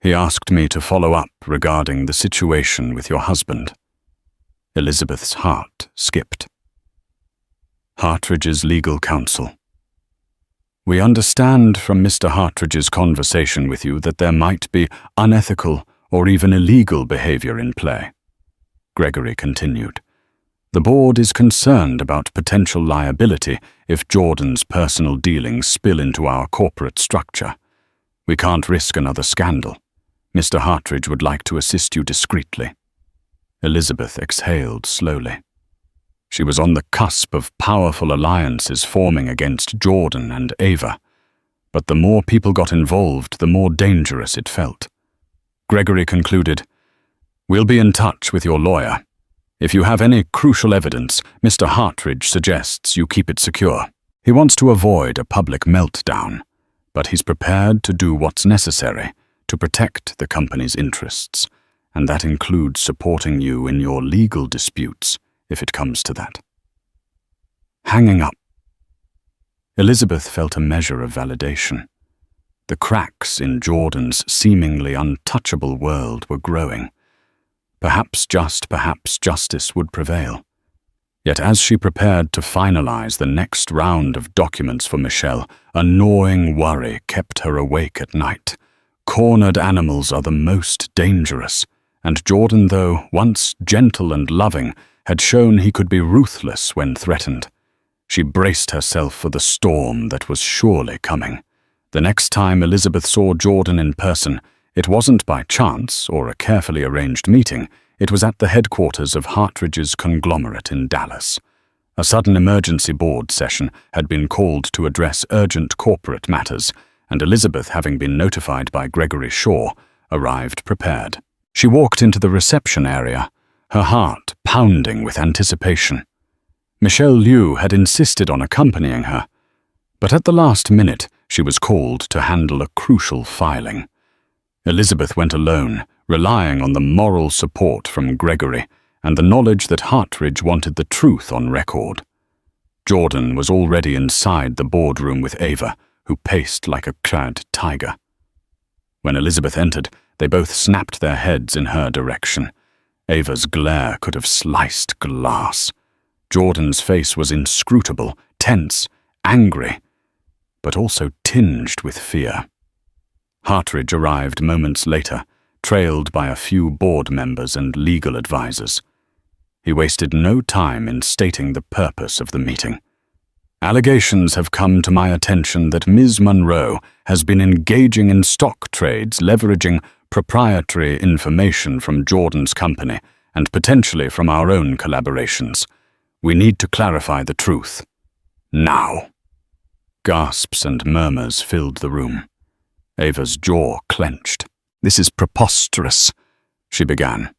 He asked me to follow up regarding the situation with your husband." Elizabeth's heart skipped. Hartridge's legal counsel. "We understand from Mr. Hartridge's conversation with you that there might be unethical or even illegal behavior in play," Gregory continued. "The board is concerned about potential liability if Jordan's personal dealings spill into our corporate structure. We can't risk another scandal. Mr. Hartridge would like to assist you discreetly." Elizabeth exhaled slowly. She was on the cusp of powerful alliances forming against Jordan and Ava, but the more people got involved, the more dangerous it felt. Gregory concluded, "We'll be in touch with your lawyer. If you have any crucial evidence, Mr. Hartridge suggests you keep it secure. He wants to avoid a public meltdown, but he's prepared to do what's necessary to protect the company's interests, and that includes supporting you in your legal disputes if it comes to that." Hanging up. Elizabeth felt a measure of validation. The cracks in Jordan's seemingly untouchable world were growing. Perhaps justice would prevail. Yet as she prepared to finalize the next round of documents for Michelle, a gnawing worry kept her awake at night. Cornered animals are the most dangerous, and Jordan, though once gentle and loving, had shown he could be ruthless when threatened. She braced herself for the storm that was surely coming. The next time Elizabeth saw Jordan in person, it wasn't by chance or a carefully arranged meeting. It was at the headquarters of Hartridge's conglomerate in Dallas. A sudden emergency board session had been called to address urgent corporate matters, and Elizabeth, having been notified by Gregory Shaw, arrived prepared. She walked into the reception area, her heart pounding with anticipation. Michelle Liu had insisted on accompanying her, but at the last minute she was called to handle a crucial filing. Elizabeth went alone, relying on the moral support from Gregory and the knowledge that Hartridge wanted the truth on record. Jordan was already inside the boardroom with Ava, who paced like a clad tiger. When Elizabeth entered, they both snapped their heads in her direction. Ava's glare could have sliced glass. Jordan's face was inscrutable, tense, angry, but also tinged with fear. Hartridge arrived moments later, trailed by a few board members and legal advisors. He wasted no time in stating the purpose of the meeting. Allegations have come to my attention that Ms. Monroe has been engaging in stock trades leveraging proprietary information from Jordan's company and potentially from our own collaborations. We need to clarify the truth. Now. Gasps and murmurs filled the room. Ava's jaw clenched. "This is preposterous," she began.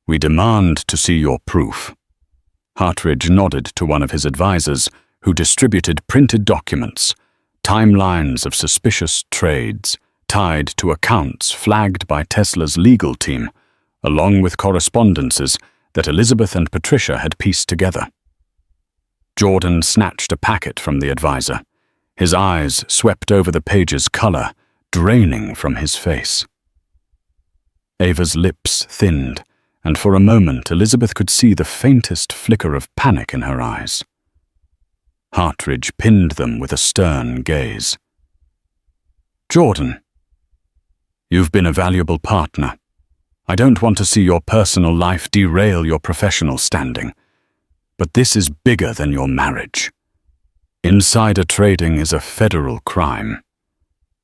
"We demand to see your proof." Hartridge nodded to one of his advisors, who distributed printed documents, timelines of suspicious trades tied to accounts flagged by Tesla's legal team, along with correspondences that Elizabeth and Patricia had pieced together. Jordan snatched a packet from the advisor. His eyes swept over the page's color, draining from his face. Ava's lips thinned, and for a moment Elizabeth could see the faintest flicker of panic in her eyes. Hartridge pinned them with a stern gaze. "Jordan, you've been a valuable partner. I don't want to see your personal life derail your professional standing, but this is bigger than your marriage. Insider trading is a federal crime,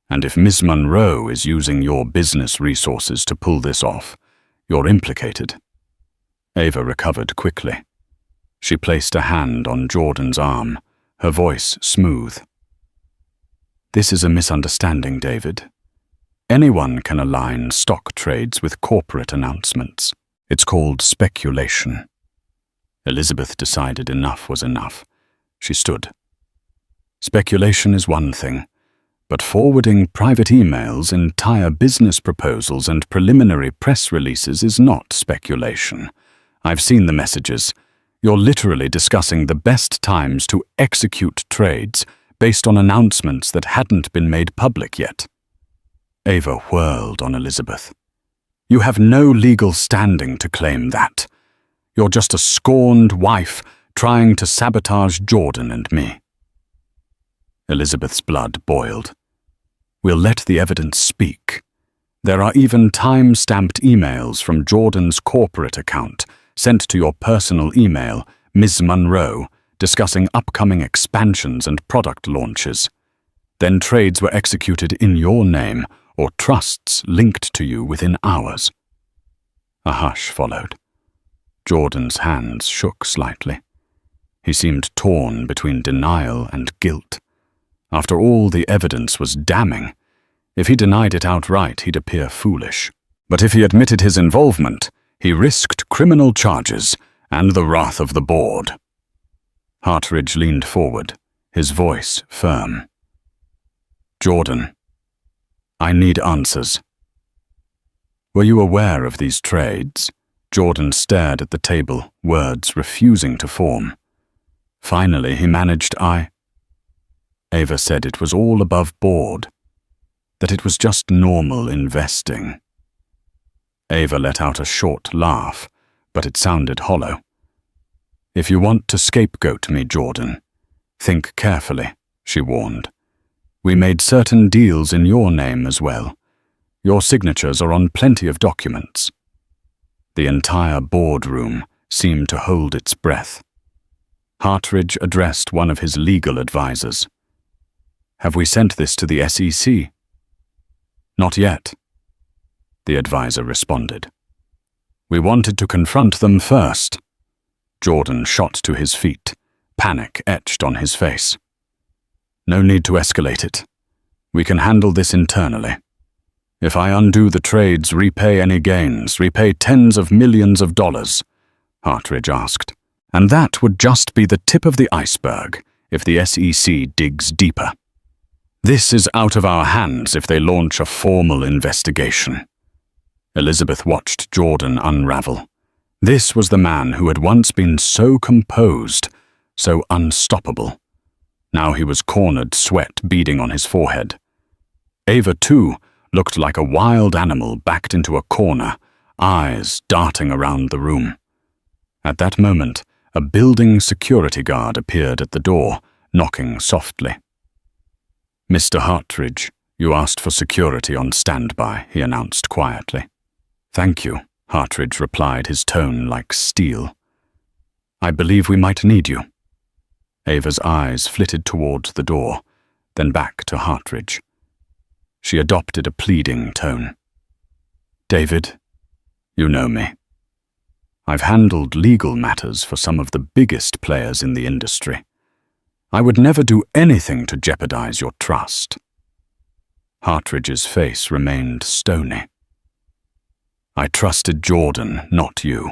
and if Ms. Monroe is using your business resources to pull this off, you're implicated." Ava recovered quickly. She placed a hand on Jordan's arm, her voice smooth. "This is a misunderstanding, David. Anyone can align stock trades with corporate announcements. It's called speculation." Elizabeth decided enough was enough. She stood. "Speculation is one thing, but forwarding private emails, entire business proposals, and preliminary press releases is not speculation. I've seen the messages. You're literally discussing the best times to execute trades based on announcements that hadn't been made public yet." Ava whirled on Elizabeth. "You have no legal standing to claim that. You're just a scorned wife trying to sabotage Jordan and me." Elizabeth's blood boiled. "We'll let the evidence speak. There are even time-stamped emails from Jordan's corporate account sent to your personal email, Ms. Monroe, discussing upcoming expansions and product launches. Then trades were executed in your name or trusts linked to you within hours." A hush followed. Jordan's hands shook slightly. He seemed torn between denial and guilt. After all, the evidence was damning. If he denied it outright, he'd appear foolish. But if he admitted his involvement, he risked criminal charges and the wrath of the board. Hartridge leaned forward, his voice firm. "Jordan, I need answers. Were you aware of these trades?" Jordan stared at the table, words refusing to form. Finally, he managed, Ava said it was all above board, that it was just normal investing. Ava let out a short laugh, but it sounded hollow. "If you want to scapegoat me, Jordan, think carefully," she warned. "We made certain deals in your name as well. Your signatures are on plenty of documents." The entire boardroom seemed to hold its breath. Hartridge addressed one of his legal advisors. Have we sent this to the SEC? Not yet, the advisor responded. We wanted to confront them first. Jordan shot to his feet, panic etched on his face. No need to escalate it. We can handle this internally. If I undo the trades, repay any gains, repay tens of millions of dollars, Hartridge asked. And that would just be the tip of the iceberg if the SEC digs deeper. This is out of our hands if they launch a formal investigation. Elizabeth watched Jordan unravel. This was the man who had once been so composed, so unstoppable. Now he was cornered, sweat beading on his forehead. Ava, too, looked like a wild animal backed into a corner, eyes darting around the room. At that moment, a building security guard appeared at the door, knocking softly. Mr. Hartridge, you asked for security on standby, he announced quietly. Thank you, Hartridge replied, his tone like steel. I believe we might need you. Ava's eyes flitted towards the door, then back to Hartridge. She adopted a pleading tone. David, you know me. I've handled legal matters for some of the biggest players in the industry. I would never do anything to jeopardize your trust. Hartridge's face remained stony. I trusted Jordan, not you.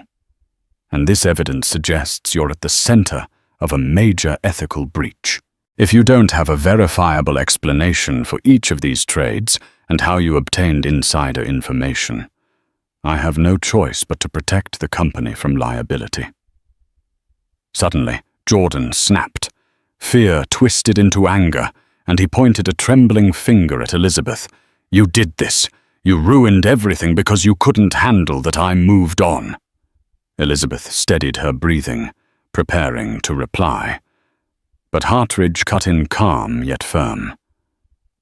And this evidence suggests you're at the center of a major ethical breach. If you don't have a verifiable explanation for each of these trades and how you obtained insider information, I have no choice but to protect the company from liability. Suddenly, Jordan snapped. Fear twisted into anger, and he pointed a trembling finger at Elizabeth. You did this. You ruined everything because you couldn't handle that I moved on. Elizabeth steadied her breathing, preparing to reply. But Hartridge cut in calm yet firm.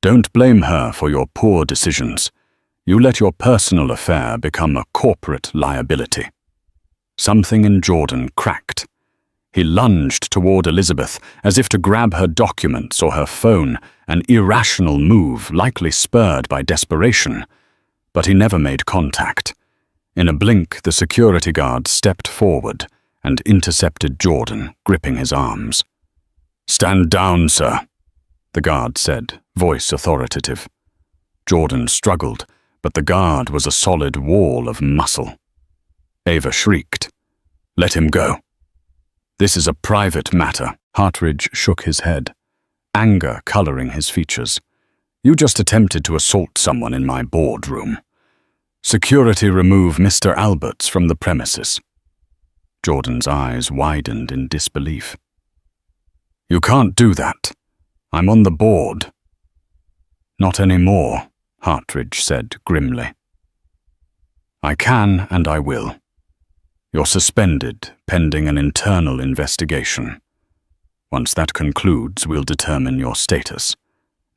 Don't blame her for your poor decisions. You let your personal affair become a corporate liability. Something in Jordan cracked. He lunged toward Elizabeth as if to grab her documents or her phone, an irrational move likely spurred by desperation. But he never made contact. In a blink, the security guard stepped forward and intercepted Jordan, gripping his arms. Stand down, sir, the guard said, voice authoritative. Jordan struggled, but the guard was a solid wall of muscle. Ava shrieked. Let him go. This is a private matter. Hartridge shook his head, anger coloring his features. You just attempted to assault someone in my boardroom. Security remove Mr. Alberts from the premises. Jordan's eyes widened in disbelief. You can't do that. I'm on the board. Not anymore, Hartridge said grimly. I can and I will. You're suspended pending an internal investigation. Once that concludes, we'll determine your status.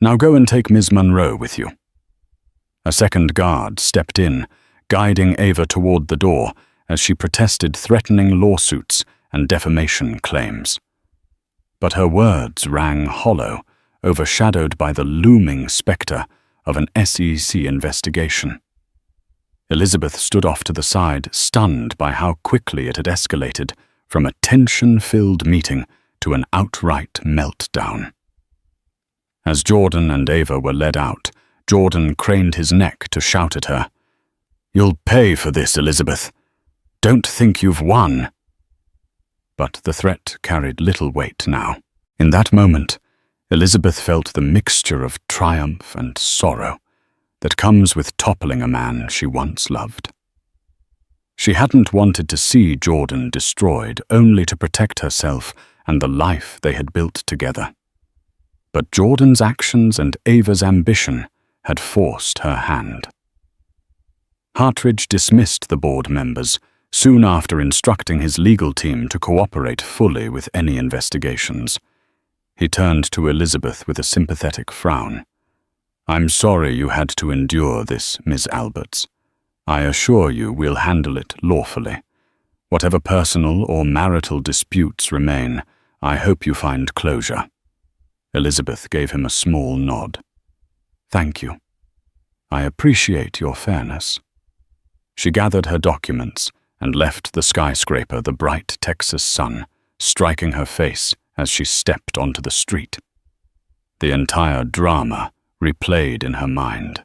Now go and take Ms. Monroe with you. A second guard stepped in, guiding Ava toward the door as she protested threatening lawsuits and defamation claims. But her words rang hollow, overshadowed by the looming specter of an SEC investigation. Elizabeth stood off to the side, stunned by how quickly it had escalated from a tension-filled meeting to an outright meltdown. As Jordan and Ava were led out, Jordan craned his neck to shout at her. You'll pay for this, Elizabeth. Don't think you've won. But the threat carried little weight now. In that moment, Elizabeth felt the mixture of triumph and sorrow that comes with toppling a man she once loved. She hadn't wanted to see Jordan destroyed, only to protect herself and the life they had built together. But Jordan's actions and Ava's ambition had forced her hand. Hartridge dismissed the board members, soon after instructing his legal team to cooperate fully with any investigations. He turned to Elizabeth with a sympathetic frown. I'm sorry you had to endure this, Miss Alberts. I assure you we'll handle it lawfully. Whatever personal or marital disputes remain, I hope you find closure. Elizabeth gave him a small nod. "Thank you. I appreciate your fairness." She gathered her documents and left the skyscraper, the bright Texas sun striking her face as she stepped onto the street. The entire drama replayed in her mind.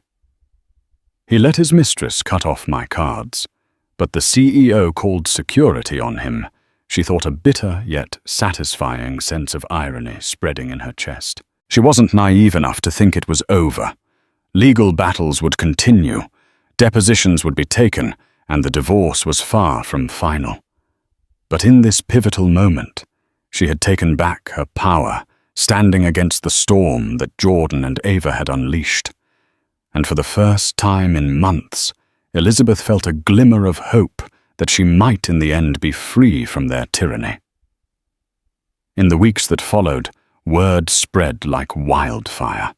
He let his mistress cut off my cards, but the CEO called security on him. She thought a bitter yet satisfying sense of irony spreading in her chest. She wasn't naive enough to think it was over. Legal battles would continue, depositions would be taken, and the divorce was far from final. But in this pivotal moment, she had taken back her power, standing against the storm that Jordan and Ava had unleashed. And for the first time in months, Elizabeth felt a glimmer of hope that she might in the end be free from their tyranny. In the weeks that followed, word spread like wildfire.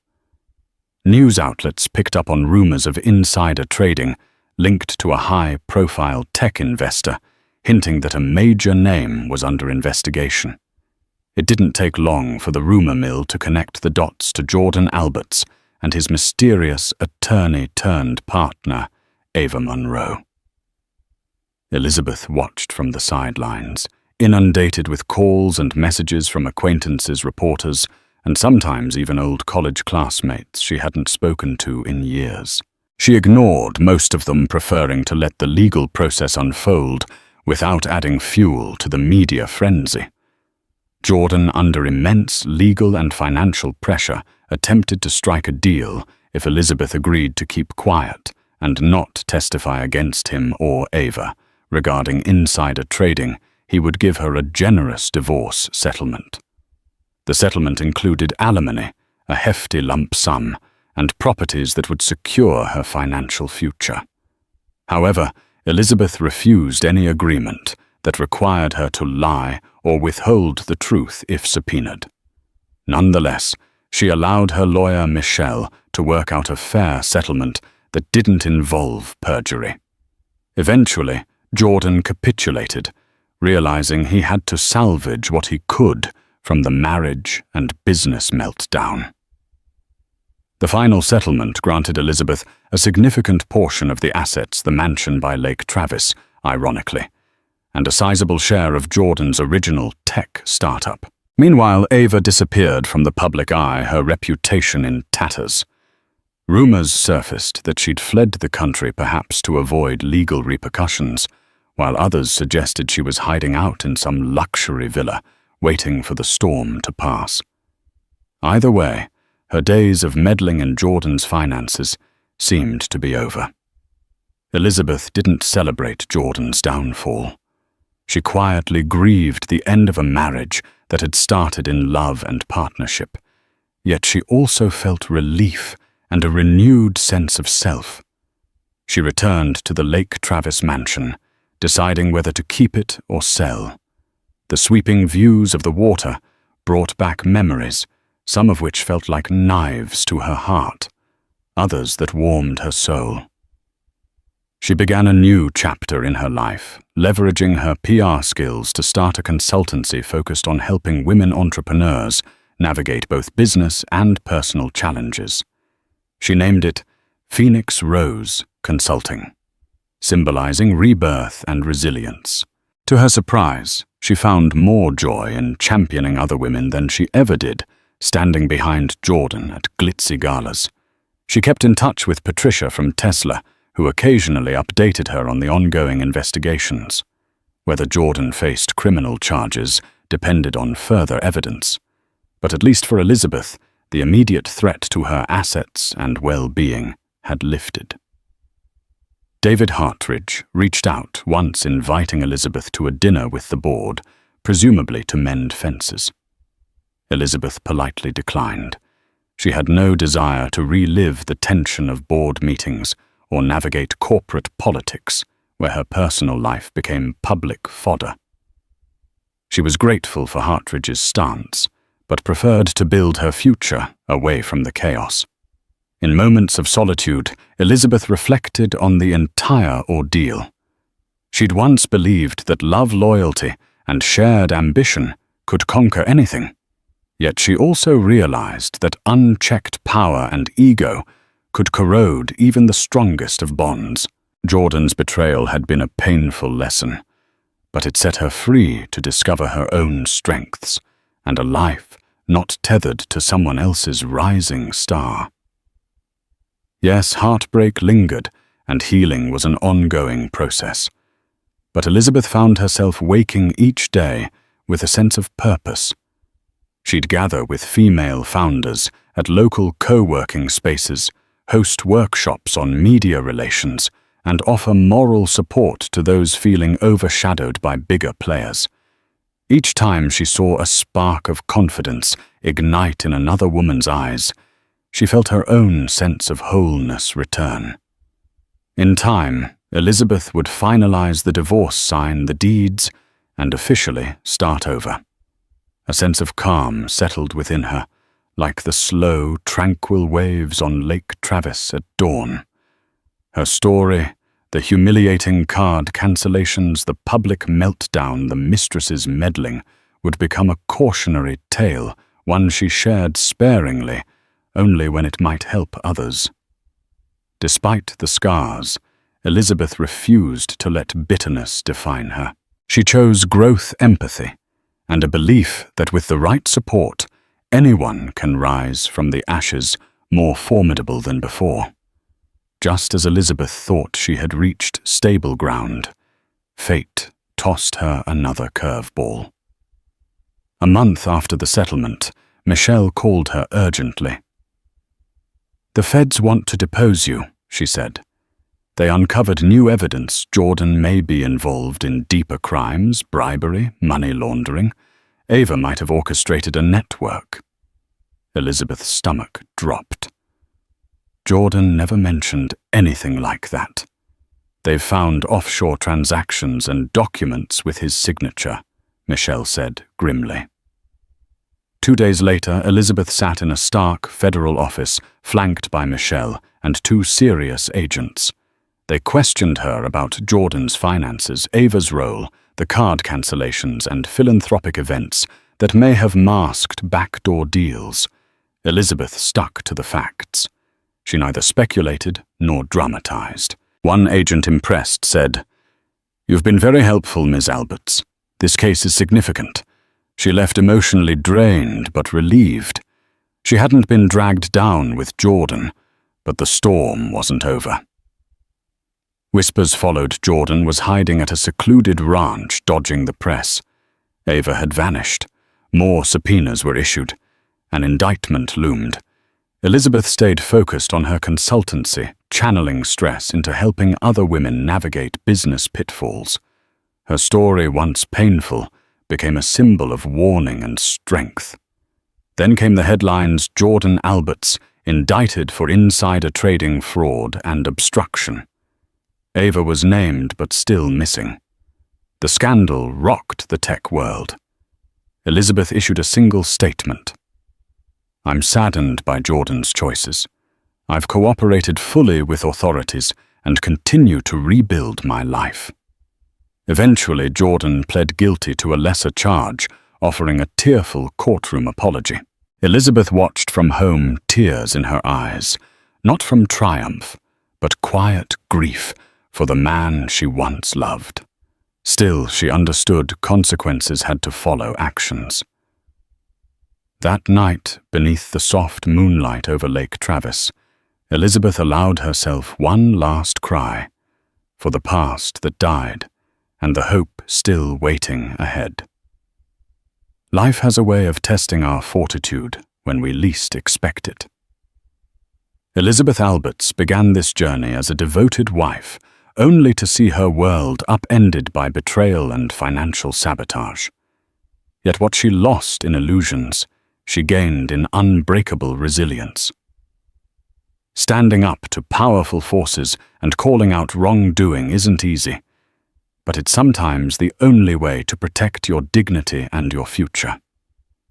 News outlets picked up on rumors of insider trading linked to a high-profile tech investor, hinting that a major name was under investigation. It didn't take long for the rumor mill to connect the dots to Jordan Alberts and his mysterious attorney-turned-partner, Ava Monroe. Elizabeth watched from the sidelines, inundated with calls and messages from acquaintances, reporters, and sometimes even old college classmates she hadn't spoken to in years. She ignored most of them, preferring to let the legal process unfold without adding fuel to the media frenzy. Jordan, under immense legal and financial pressure, attempted to strike a deal if Elizabeth agreed to keep quiet and not testify against him or Ava. Regarding insider trading, he would give her a generous divorce settlement. The settlement included alimony, a hefty lump sum, and properties that would secure her financial future. However, Elizabeth refused any agreement that required her to lie or withhold the truth if subpoenaed. Nonetheless, she allowed her lawyer Michelle to work out a fair settlement that didn't involve perjury. Eventually, Jordan capitulated, realizing he had to salvage what he could from the marriage and business meltdown. The final settlement granted Elizabeth a significant portion of the assets, the mansion by Lake Travis, ironically, and a sizable share of Jordan's original tech startup. Meanwhile, Ava disappeared from the public eye, her reputation in tatters. Rumors surfaced that she'd fled the country, perhaps to avoid legal repercussions, while others suggested she was hiding out in some luxury villa, waiting for the storm to pass. Either way, her days of meddling in Jordan's finances seemed to be over. Elizabeth didn't celebrate Jordan's downfall. She quietly grieved the end of a marriage that had started in love and partnership, yet she also felt relief and a renewed sense of self. She returned to the Lake Travis mansion, deciding whether to keep it or sell. The sweeping views of the water brought back memories, some of which felt like knives to her heart, others that warmed her soul. She began a new chapter in her life, leveraging her PR skills to start a consultancy focused on helping women entrepreneurs navigate both business and personal challenges. She named it Phoenix Rose Consulting, symbolizing rebirth and resilience. To her surprise, she found more joy in championing other women than she ever did, standing behind Jordan at glitzy galas. She kept in touch with Patricia from Tesla, who occasionally updated her on the ongoing investigations. Whether Jordan faced criminal charges depended on further evidence. But at least for Elizabeth, the immediate threat to her assets and well-being had lifted. David Hartridge reached out, once inviting Elizabeth to a dinner with the board, presumably to mend fences. Elizabeth politely declined. She had no desire to relive the tension of board meetings or navigate corporate politics, where her personal life became public fodder. She was grateful for Hartridge's stance, but preferred to build her future away from the chaos. In moments of solitude, Elizabeth reflected on the entire ordeal. She'd once believed that love, loyalty, and shared ambition could conquer anything. Yet she also realized that unchecked power and ego could corrode even the strongest of bonds. Jordan's betrayal had been a painful lesson, but it set her free to discover her own strengths and a life not tethered to someone else's rising star. Yes, heartbreak lingered, and healing was an ongoing process. But Elizabeth found herself waking each day with a sense of purpose. She'd gather with female founders at local co-working spaces, host workshops on media relations, and offer moral support to those feeling overshadowed by bigger players. Each time she saw a spark of confidence ignite in another woman's eyes, she felt her own sense of wholeness return. In time, Elizabeth would finalize the divorce, sign the deeds, and officially start over. A sense of calm settled within her, like the slow, tranquil waves on Lake Travis at dawn. Her story, the humiliating card cancellations, the public meltdown, the mistress's meddling, would become a cautionary tale, one she shared sparingly, only when it might help others. Despite the scars, Elizabeth refused to let bitterness define her. She chose growth empathy, and a belief that with the right support, anyone can rise from the ashes more formidable than before. Just as Elizabeth thought she had reached stable ground, fate tossed her another curveball. A month after the settlement, Michelle called her urgently. "The feds want to depose you," she said. "They uncovered new evidence Jordan may be involved in deeper crimes, bribery, money laundering. Ava might have orchestrated a network." Elizabeth's stomach dropped. Jordan never mentioned anything like that. "They've found offshore transactions and documents with his signature," Michelle said grimly. 2 days later, Elizabeth sat in a stark federal office, flanked by Michelle and 2 serious agents. They questioned her about Jordan's finances, Ava's role, the card cancellations, and philanthropic events that may have masked backdoor deals. Elizabeth stuck to the facts. She neither speculated nor dramatized. One agent, impressed, said, "You've been very helpful, Ms. Alberts. This case is significant." She left emotionally drained but relieved. She hadn't been dragged down with Jordan, but the storm wasn't over. Whispers followed Jordan was hiding at a secluded ranch, dodging the press. Ava had vanished. More subpoenas were issued. An indictment loomed. Elizabeth stayed focused on her consultancy, channeling stress into helping other women navigate business pitfalls. Her story, once painful, became a symbol of warning and strength. Then came the headlines: Jordan Alberts indicted for insider trading, fraud, and obstruction. Ava was named but still missing. The scandal rocked the tech world. Elizabeth issued a single statement. "I'm saddened by Jordan's choices. I've cooperated fully with authorities and continue to rebuild my life." Eventually, Jordan pled guilty to a lesser charge, offering a tearful courtroom apology. Elizabeth watched from home, tears in her eyes, not from triumph, but quiet grief for the man she once loved. Still, she understood consequences had to follow actions. That night, beneath the soft moonlight over Lake Travis, Elizabeth allowed herself one last cry for the past that died and the hope still waiting ahead. Life has a way of testing our fortitude when we least expect it. Elizabeth Alberts began this journey as a devoted wife, only to see her world upended by betrayal and financial sabotage. Yet what she lost in illusions, she gained in unbreakable resilience. Standing up to powerful forces and calling out wrongdoing isn't easy, but it's sometimes the only way to protect your dignity and your future.